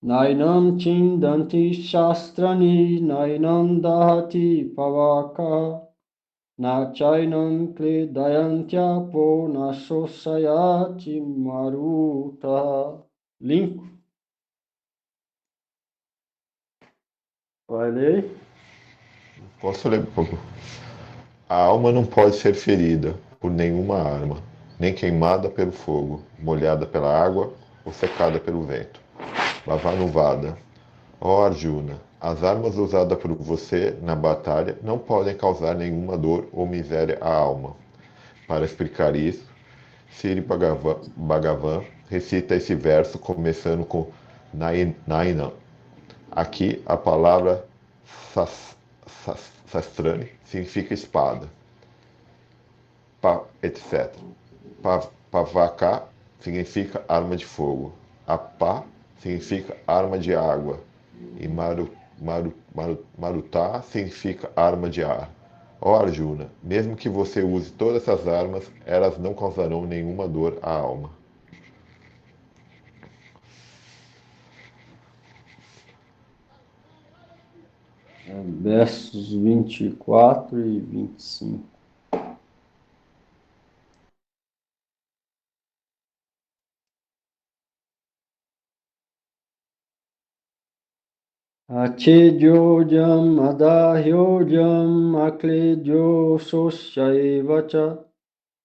Nainam chindanti shastrani, nainam dahati pavaka, na chainam kledayantyapo, na shosayati maruta. Limpo. Vai ler? Posso ler um pouco? A alma não pode ser ferida por nenhuma arma, nem queimada pelo fogo, molhada pela água ou secada pelo vento. Bhavanuvada. Ó Arjuna, as armas usadas por você na batalha não podem causar nenhuma dor ou miséria à alma. Para explicar isso, Sri Bhagavan recita esse verso começando com Nainam. Aqui a palavra sastrani significa espada, etc. Pavaka significa arma de fogo. Apa significa arma de água. E Marutá significa arma de ar. Ó Arjuna, mesmo que você use todas essas armas, elas não causarão nenhuma dor à alma. Versos 24 e 25. Achedyojam adahyojam akledyo sosyaivacha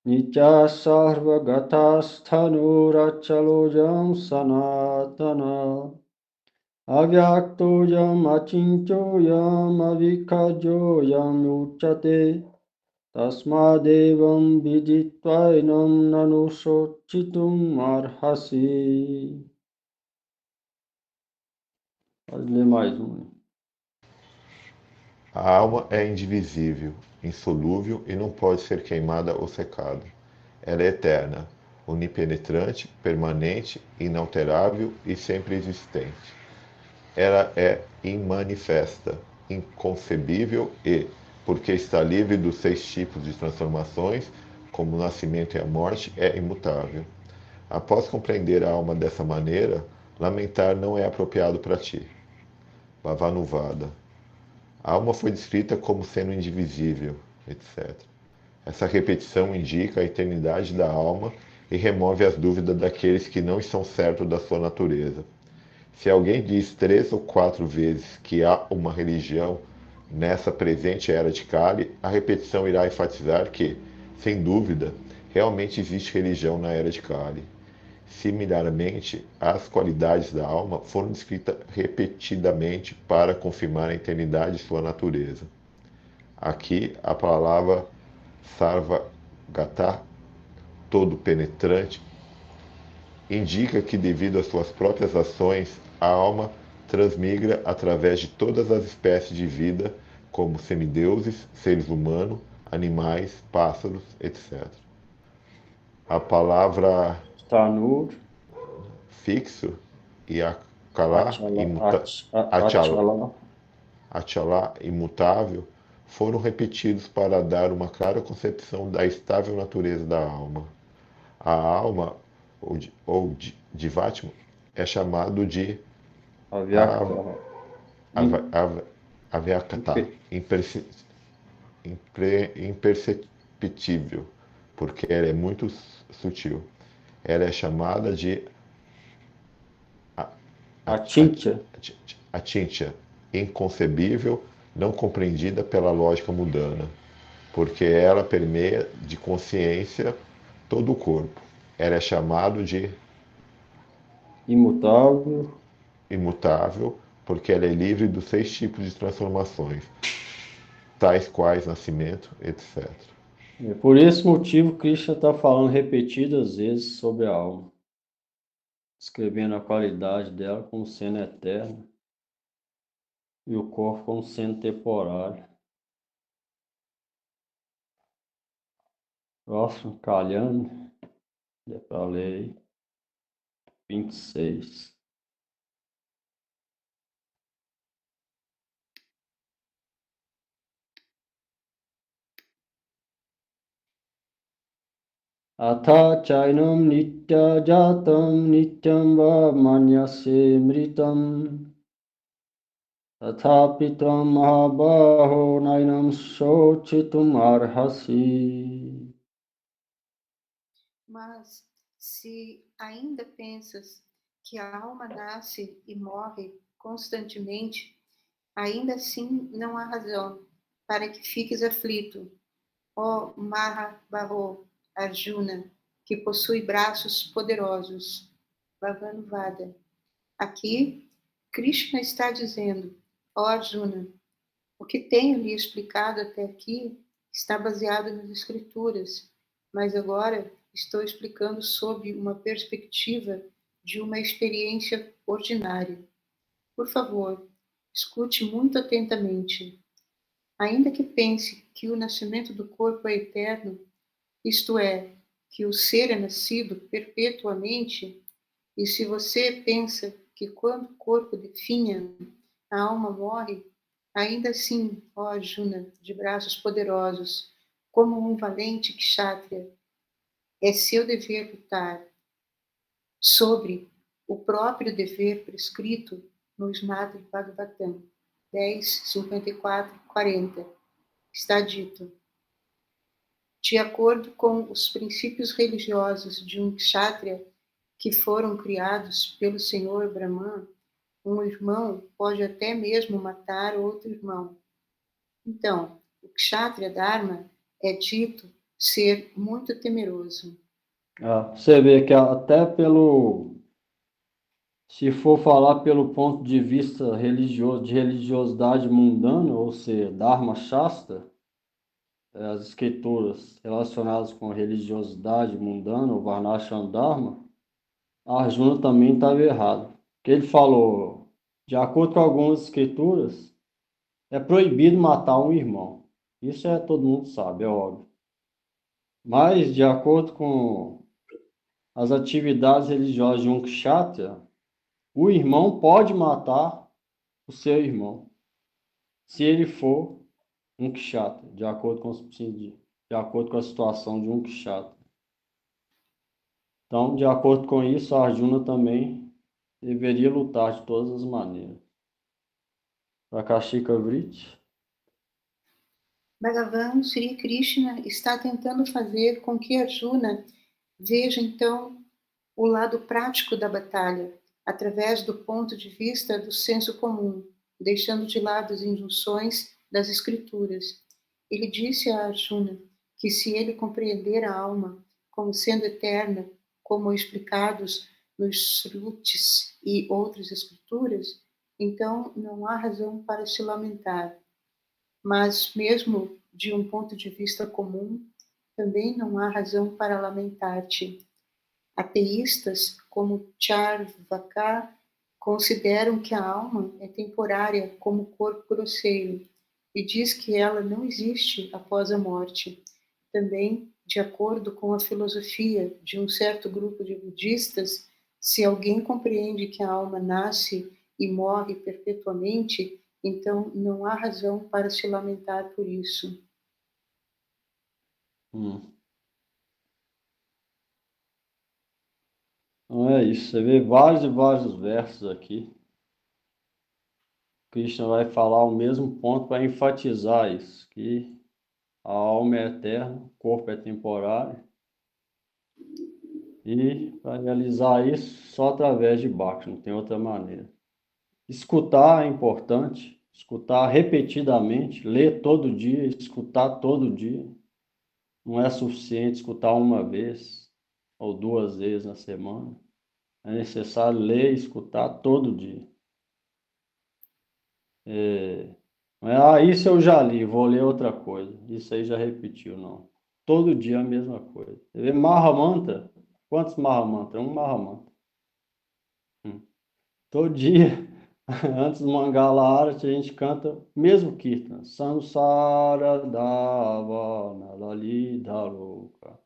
Nitya sarvagathasthanurachalojam sanatana Avyaktojam achinchoyam avikhajoyam uchate Tasmadevam viditvainam nanusochitum arhasi. Pode ler mais um. A alma é indivisível, insolúvel e não pode ser queimada ou secada. Ela é eterna, onipenetrante, permanente, inalterável e sempre existente. Ela é imanifesta, inconcebível e, porque está livre dos 6 tipos de transformações, como o nascimento e a morte, é imutável. Após compreender a alma dessa maneira, lamentar não é apropriado para ti. Bhavanuvada. A alma foi descrita como sendo indivisível, etc. Essa repetição indica a eternidade da alma e remove as dúvidas daqueles que não estão certos da sua natureza. Se alguém diz 3 ou 4 vezes que há uma religião nessa presente era de Kali, a repetição irá enfatizar que, sem dúvida, realmente existe religião na era de Kali. Similarmente, as qualidades da alma foram descritas repetidamente para confirmar a eternidade de sua natureza. Aqui, a palavra Sarvagata, todo penetrante, indica que devido às suas próprias ações, a alma transmigra através de todas as espécies de vida, como semideuses, seres humanos, animais, pássaros, etc. A palavra Tanur, fixo e Achala, Achala, Achala, imutável, foram repetidos para dar uma clara concepção da estável natureza da alma. A alma, ou Divatma, é chamado de Avyakata. Avyakata, imperceptível, porque ela é muito sutil. Ela é chamada de Achintya. Achintya, inconcebível, não compreendida pela lógica mundana, porque ela permeia de consciência todo o corpo. Ela é chamado de Imutável. imutável, porque ela é livre dos 6 tipos de transformações, tais quais nascimento, etc. Por esse motivo, Krishna está falando repetidas vezes sobre a alma, descrevendo a qualidade dela como sendo eterna e o corpo como sendo temporário. Próximo, Kalyana, já falei, 26. Atha chainam nitya jatam nityam va manyase mritam tathapi tvam mahabaho nainam shochitum arhasi. Mas se ainda pensas que a alma nasce e morre constantemente, ainda assim não há razão para que fiques aflito, ó Mahabaho Arjuna, que possui braços poderosos. Bhavanvada. Aqui, Krishna está dizendo, ó Arjuna, o que tenho lhe explicado até aqui está baseado nas escrituras, mas agora estou explicando sob uma perspectiva de uma experiência ordinária. Por favor, escute muito atentamente. Ainda que pense que o nascimento do corpo é eterno, isto é, que o ser é nascido perpetuamente, e se você pensa que quando o corpo definha, a alma morre, ainda assim, ó Arjuna, de braços poderosos, como um valente kshatriya, é seu dever lutar sobre o próprio dever prescrito no Srimad Bhagavatam 10, 54, 40. Está dito: de acordo com os princípios religiosos de um kshatriya que foram criados pelo Senhor Brahman, um irmão pode até mesmo matar outro irmão. Então, o kshatriya dharma é dito ser muito temeroso. Você vê que até se for falar pelo ponto de vista religioso, de religiosidade mundana, ou seja, Dharma Shastra, as escrituras relacionadas com a religiosidade mundana, o Varnashram Dharma, Arjuna também estava errado. Porque ele falou, de acordo com algumas escrituras, é proibido matar um irmão. Isso todo mundo sabe, é óbvio. Mas, de acordo com as atividades religiosas de um kshatriya, o irmão pode matar o seu irmão, se ele for um kshatriya, de acordo com a situação de um kshatriya. Então, de acordo com isso, Arjuna também deveria lutar de todas as maneiras. Prakashika Vritti. Bhagavan Sri Krishna está tentando fazer com que Arjuna veja então o lado prático da batalha, através do ponto de vista do senso comum, deixando de lado as injunções das escrituras. Ele disse a Arjuna que se ele compreender a alma como sendo eterna, como explicados nos Shrutis e outras escrituras, então não há razão para se lamentar. Mas mesmo de um ponto de vista comum, também não há razão para lamentar-te. Ateístas, como Charvaka, consideram que a alma é temporária como o corpo grosseiro e diz que ela não existe após a morte. Também, de acordo com a filosofia de um certo grupo de budistas, se alguém compreende que a alma nasce e morre perpetuamente, Então, não há razão para se lamentar por isso. Então é isso. Você vê vários e vários versos aqui. Krishna vai falar o mesmo ponto para enfatizar isso, que a alma é eterna, o corpo é temporário. E para realizar isso, só através de Bhakti, não tem outra maneira. Escutar é importante, escutar repetidamente, ler todo dia, escutar todo dia. Não é suficiente escutar uma vez ou 2 vezes na semana. É necessário ler e escutar todo dia. Não é, isso eu já li, vou ler outra coisa. Isso aí já repetiu, não. Todo dia a mesma coisa. Você vê Mahamantra? Quantos Mahamantra? Um Mahamantra. Todo dia, antes do Mangala Arati, a gente canta mesmo Kirtan. Samsara Dava Nalalita Loka.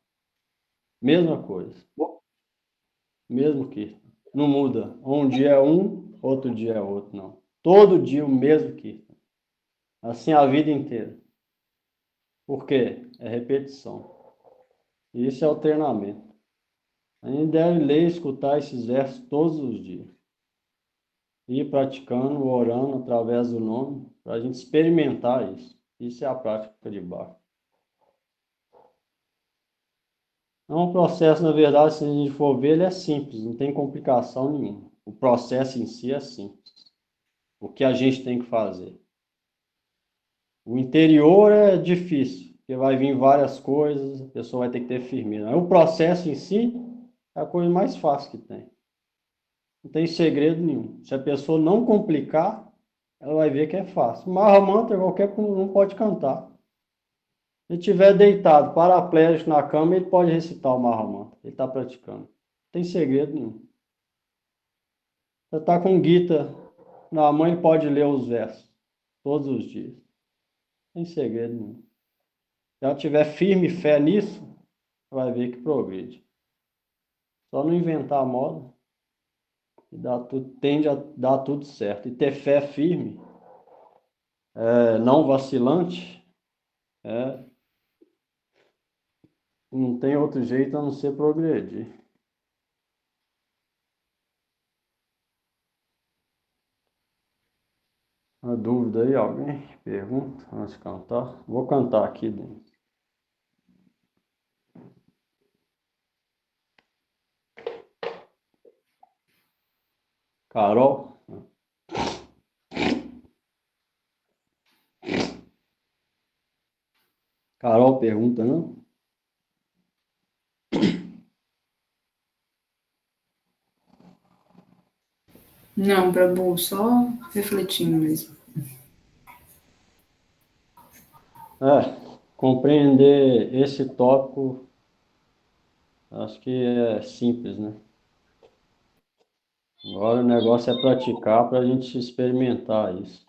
Mesma coisa. Mesmo Kirtan. Não muda. Um dia é um, outro dia é outro, não. Todo dia o mesmo Kirtan. Assim a vida inteira. Por quê? É repetição. Isso é o treinamento. A gente deve ler e escutar esses versos todos os dias. Ir praticando, orando através do nome, para a gente experimentar isso. Isso é a prática de Bhakti. É um processo, na verdade, se a gente for ver, ele é simples, não tem complicação nenhuma. O processo em si é simples. O que a gente tem que fazer. O interior é difícil, porque vai vir várias coisas, a pessoa vai ter que ter firmeza. O processo em si é a coisa mais fácil que tem. Não tem segredo nenhum. Se a pessoa não complicar, ela vai ver que é fácil. Mahamantra, qualquer um pode cantar. Se ele estiver deitado, paraplégico na cama, ele pode recitar o Mahamantra. Ele está praticando. Não tem segredo nenhum. Você está com Gita na mão, ele pode ler os versos todos os dias. Não tem segredo nenhum. Se ela tiver firme fé nisso, vai ver que progride. Só não inventar a moda e tende a dar tudo certo. E ter fé firme, não vacilante, não tem outro jeito a não ser progredir. Uma dúvida aí, alguém? Pergunta antes de cantar? Vou cantar aqui dentro. Carol? Carol pergunta, não? Não, Prabhu, só refletindo mesmo. Compreender esse tópico, acho que é simples, né? Agora o negócio é praticar para a gente experimentar isso.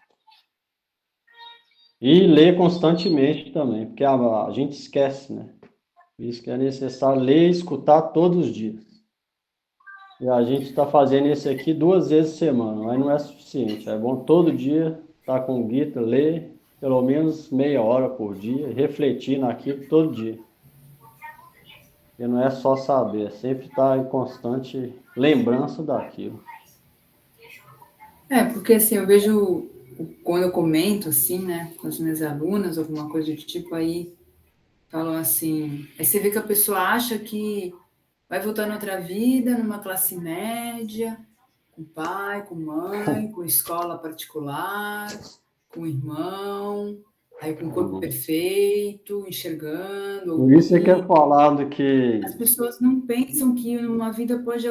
E ler constantemente também, porque a gente esquece, né? Por isso que é necessário ler e escutar todos os dias. E a gente está fazendo esse aqui 2 vezes por semana, mas não é suficiente. É bom todo dia estar com o Gita, ler pelo menos meia hora por dia, refletir naquilo todo dia. E não é só saber, é sempre estar em constante lembrança daquilo. Porque assim, eu vejo, quando eu comento assim, né, com as minhas alunas, alguma coisa do tipo, aí falam assim, aí você vê que a pessoa acha que vai voltar noutra vida, numa classe média, com pai, com mãe, com escola particular, com irmão, aí com corpo perfeito, enxergando, Por isso é que é ouvindo. falado que As pessoas não pensam que uma vida pode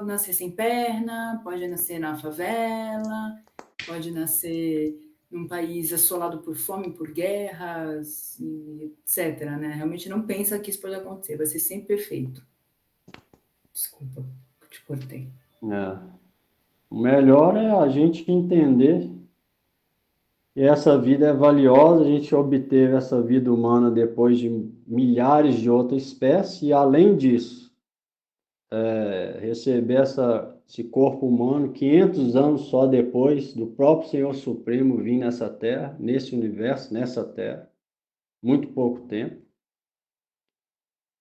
nascer sem perna, pode nascer na favela, pode nascer num país assolado por fome, por guerras, etc. Né? Realmente não pensa que isso pode acontecer, vai ser sempre perfeito. Desculpa, te cortei. o melhor é a gente entender que essa vida é valiosa, a gente obteve essa vida humana depois de milhares de outras espécies, e além disso, receber esse corpo humano, 500 anos só depois do próprio Senhor Supremo vir nessa terra, nesse universo, nessa terra. Muito pouco tempo.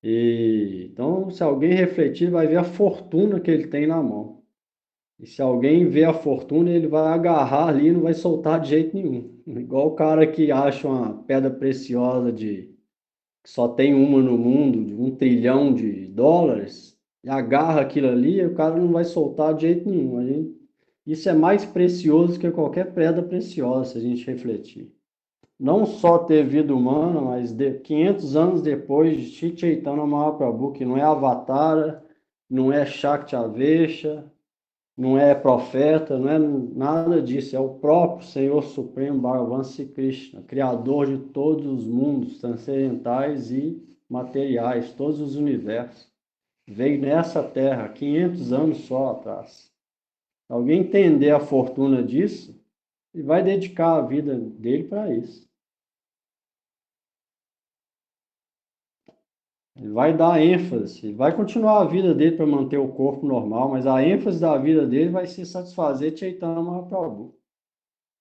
Então, se alguém refletir, vai ver a fortuna que ele tem na mão. E se alguém vê a fortuna, ele vai agarrar ali e não vai soltar de jeito nenhum. Igual o cara que acha uma pedra preciosa que só tem uma no mundo, de $1 trilhão, e agarra aquilo ali, e o cara não vai soltar de jeito nenhum. Isso é mais precioso que qualquer pedra preciosa, se a gente refletir. Não só ter vida humana, mas 500 anos depois de Sri Chaitanya Mahaprabhu, que não é Avatara, não é Shakti-Avesha, não é profeta, não é nada disso, é o próprio Senhor Supremo Bhagavan Sri Krishna, Criador de todos os mundos transcendentais e materiais, todos os universos. Veio nessa terra 500 anos só atrás. Alguém entender a fortuna disso, ele vai dedicar a vida dele para isso. Ele vai dar ênfase, ele vai continuar a vida dele para manter o corpo normal, mas a ênfase da vida dele vai se satisfazer Chaitanya Mahaprabhu.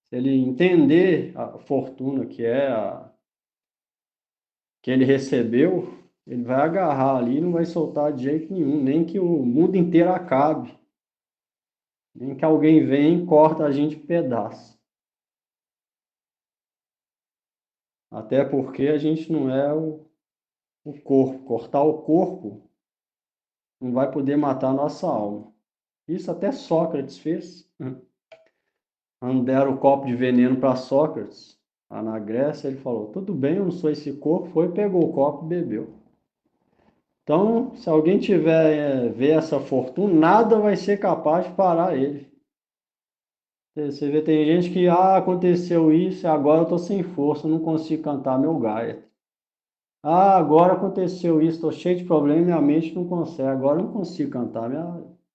Se ele entender a fortuna que ele recebeu, ele vai agarrar ali e não vai soltar de jeito nenhum, nem que o mundo inteiro acabe, nem que alguém venha e corta a gente em pedaços. Até porque a gente não é o corpo. Cortar o corpo não vai poder matar a nossa alma. Isso até Sócrates fez. Deram o copo de veneno para Sócrates. Lá na Grécia, ele falou, tudo bem, eu não sou esse corpo. Foi, pegou o copo e bebeu. Então, se alguém ver essa fortuna, nada vai ser capaz de parar ele. Você vê, tem gente que, aconteceu isso, agora eu estou sem força, não consigo cantar meu Gayatri. Agora aconteceu isso, estou cheio de problemas, minha mente não consegue, agora eu não consigo cantar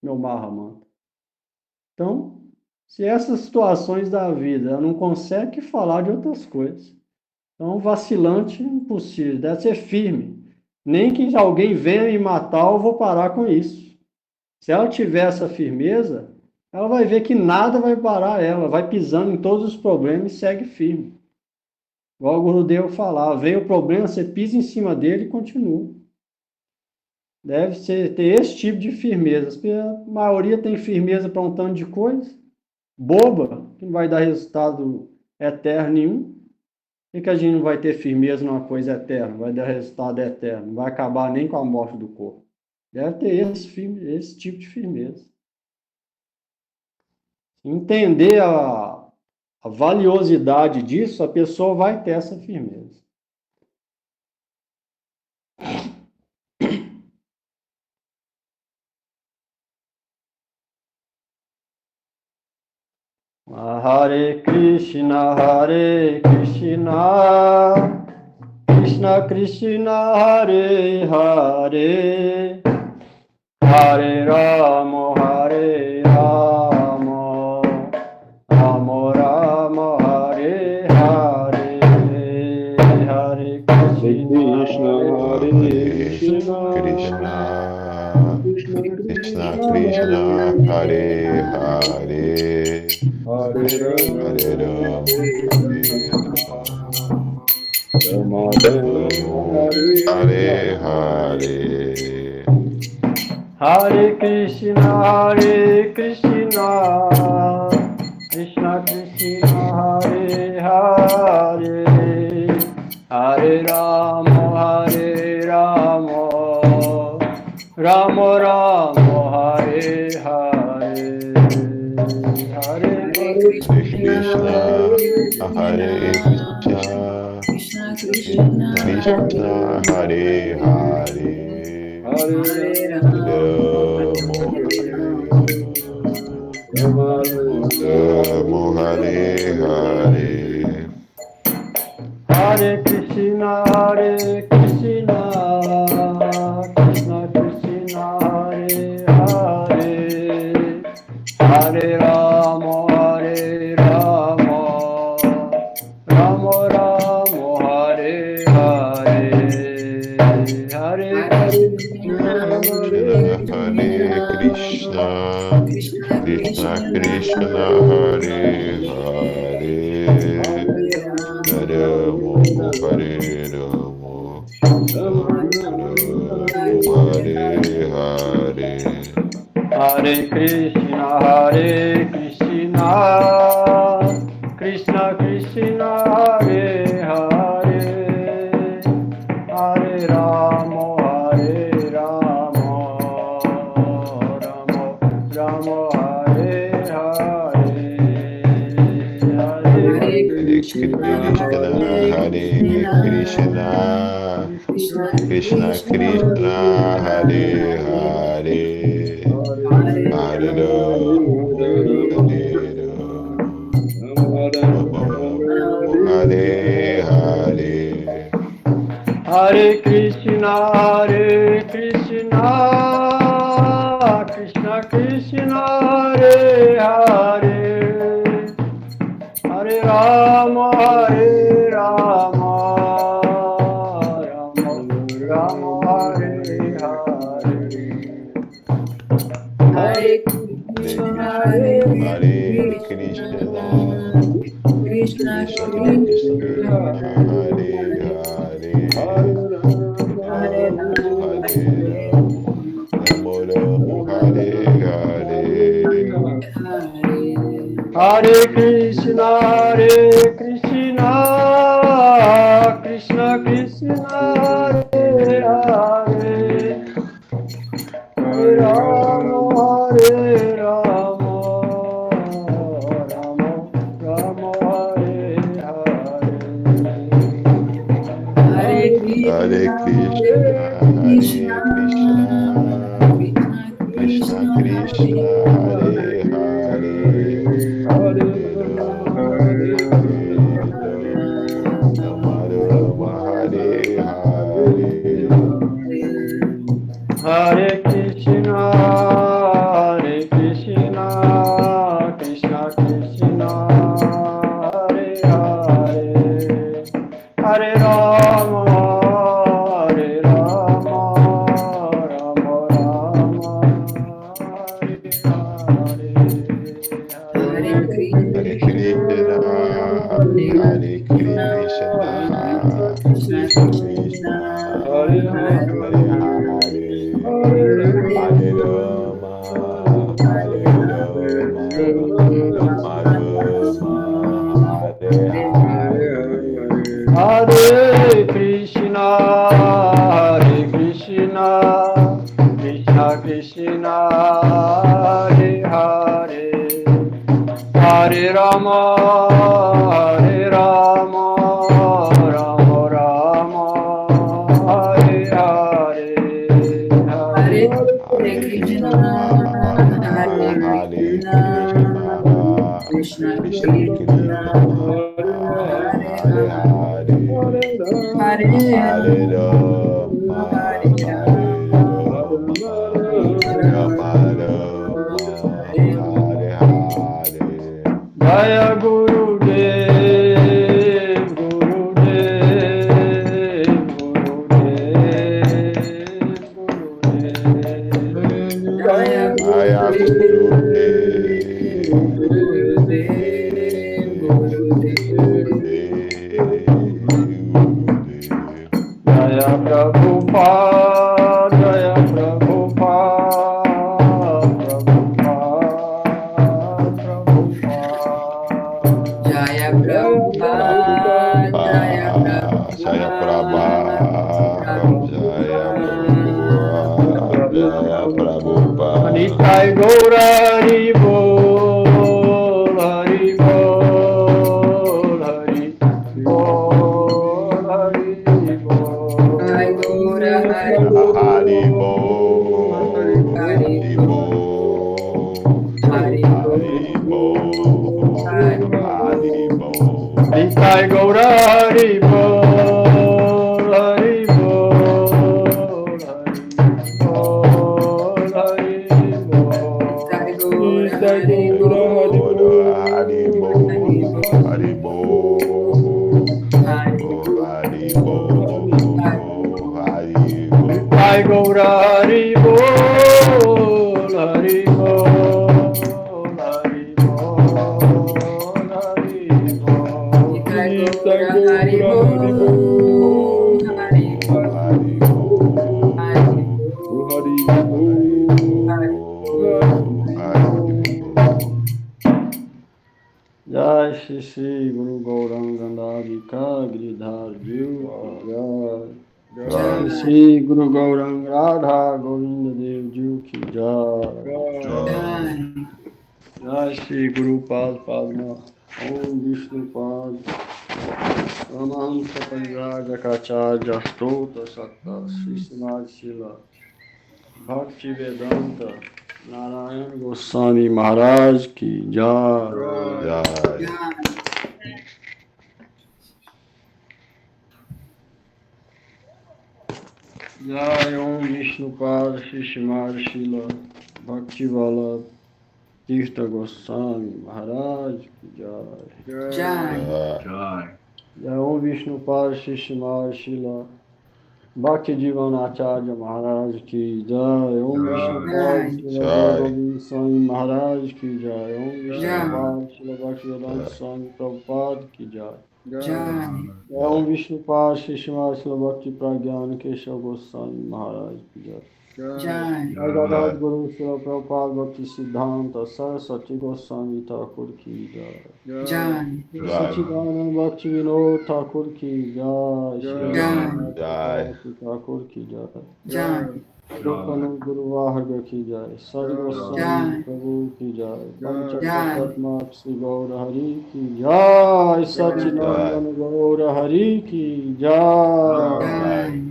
meu Mahamanta. Então, se essas situações da vida ela não consegue falar de outras coisas. Então, vacilante, impossível, deve ser firme. Nem que alguém venha me matar, eu vou parar com isso. Se ela tiver essa firmeza, ela vai ver que nada vai parar ela, vai pisando em todos os problemas e segue firme. Igual o Gurudeva falava, veio o problema, você pisa em cima dele e continua. Deve ter esse tipo de firmeza. A maioria tem firmeza para um tanto de coisa, boba, que não vai dar resultado eterno nenhum. Por que a gente não vai ter firmeza numa coisa eterna? Vai dar resultado eterno, não vai acabar nem com a morte do corpo. Deve ter esse tipo de firmeza. Entender a valiosidade disso, a pessoa vai ter essa firmeza. Hare Krishna, Krishna Krishna, Hare Hare, Hare Rama, Hare Rama, Rama Rama, Hare Hare, Hare Krishna, Hare Krishna, Krishna Krishna, Hare Hare, Hare Rama, Hare Hare, Hare Krishna, Krishna Krishna, Hare Hare, Hare Rama, Rama Rama, Hare Hare, Hare Krishna, Hare Krishna, Krishna Krishna, Hare Hare, Hare Rama Hare Hare, Hare Krishna, Krishna Krishna, Hare Hare, Hare Rama, Rama Rama, Hare Hare, Hare Hare Krishna, Krishna Krishna Hare Hare Hare Ramo Hare Ramo Hare Hare Hare Krishna Krishna Krishna Hare Hare Hare Ramo Ramo Ramo Hare Hare Hare Krishna Hare Krishna Krishna Krishna Hare Hare Hare Hare Hare Hare Krishna Krishna Krishna Hare Hare Hare Rama Rama Rama Hare Hare Hare Krishna Hare Krishna Krishna Krishna Krishna Hare Hare Hare Ramo Ramo Hare Hare Hare Krishna Krishna Krishna Hare Hare Hare Rama Rama Rama Hare Hare Hare Hare Krishna Krishna Krishna Hare Hare Rama Rama Hare Hare Hare Krishna Krishna Krishna Hare Hare Hare Rama Rama Rama Hare Hare Hare Hare Krishna Hare Krishna Krishna Krishna Hare Hare Hare Rama Rama Rama Hare Hare Hare Krishna Krishna Krishna Hare Hare Hare Rama Rama Rama Hare Hare Hare Krishna Krishna Krishna Hare Hare Hare Rama Rama Hare Hare Jaya Gurudev Jaya Jaya Jaya Prabhupada Jaya Prabhupada Jaya Prabhupada Jaya Prabhupada Nitai Gaura Hari Bol Hari Bol Hari Bol Hari Bol Jai Gaura Hari Hari Bol Hari Hari Bol Hari Bol Nitai Gaura Hari Bol Hari Bol Hari Bol Jai Gaura Nitai Hari Gaura Hari Bol Hari Bol Hari Bol Nitai Gaura Hari Bol Hari Bol Hari Haribo, Haribo, Jai Shri Shri Guru Gauranga Radhika Giridhar Ju Jai Shri Guru Gauranga Radha Govinda Dev Ju Ki Jai Jai Shri Guru Pad Padma Om Vishnu Pad Ramahanta Panjaja Kacharya Stota Satta Sri Samaj Shila Bhakti Vedanta Narayana Goswami Maharaj Ki Jai Jai. Jai Om Vishnu Pad Sri Samaj Shila Bhakti Vala Tirtha Goswami Maharaj Ki Jai Jai. Jai Om Vishnu Pad Sri Samaj Shila Bhakti Jivanacharya Maharaj Ki Jai Om Vishnu Pad Shila Govind Swami Maharaj Ki Jai Om Vishnu Pad Shila Bhaktivedanta Swami Prabhupada Ki Jai Jai. Om Vishnu Pad Shri Shimad Shila Bhakti Pragyan Keshav Goswami Maharaj Ki Jai Jai. Jai Guru Shila Prabhupada Bhakti Siddhanta Saraswati Goswami Thakur Ki Jai Jai. Sachidanand Bhakti Vinod Thakur Ki Jai Shri Jai. Thakur Ki Jai Jai. Rupanand Guru Vahaga Ki Jai Sari Goswami Jai. Prabhu Ki Jai Jai. Panchakatma Sri Gaura Hari Ki Jai Sachidanand Gaura Hari Ki Jai Jai.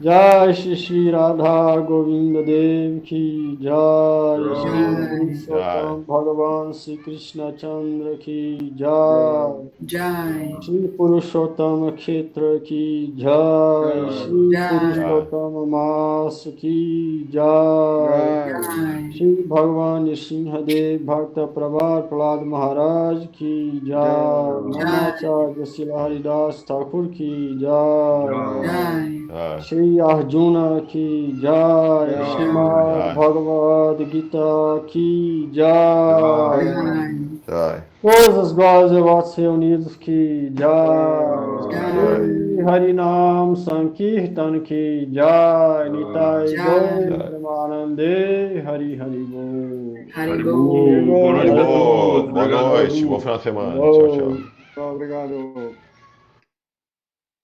Jai Shri Shri Radha Govinda Dev Ki Jai Shri Purushottam Bhagavan Shri Krishna Chandra Ki Jai Jai. Shri Purushottam Kshetra Ki Jai Shri Jai. Purushottam Mas Ki Jai Jai. Shri Bhagavan Nrsimhadev Bhakta Prabhat Prahlad Maharaj Ki Jai Namacharya Srila Haridas Thakur Ki Jai Jai. Shri Arjuna Ki Jai Srimad Bhagavad Gita Ki Jai Jai. Todas as glórias e votos reunidos Ki Jai Shri Harinam Sankirtan Ki Jai Nitai Gaur Premanande Hari Hari Bol Haribo. Boa noite a todos. Boa noite, bom final de semana. Tchau, tchau. Obrigado.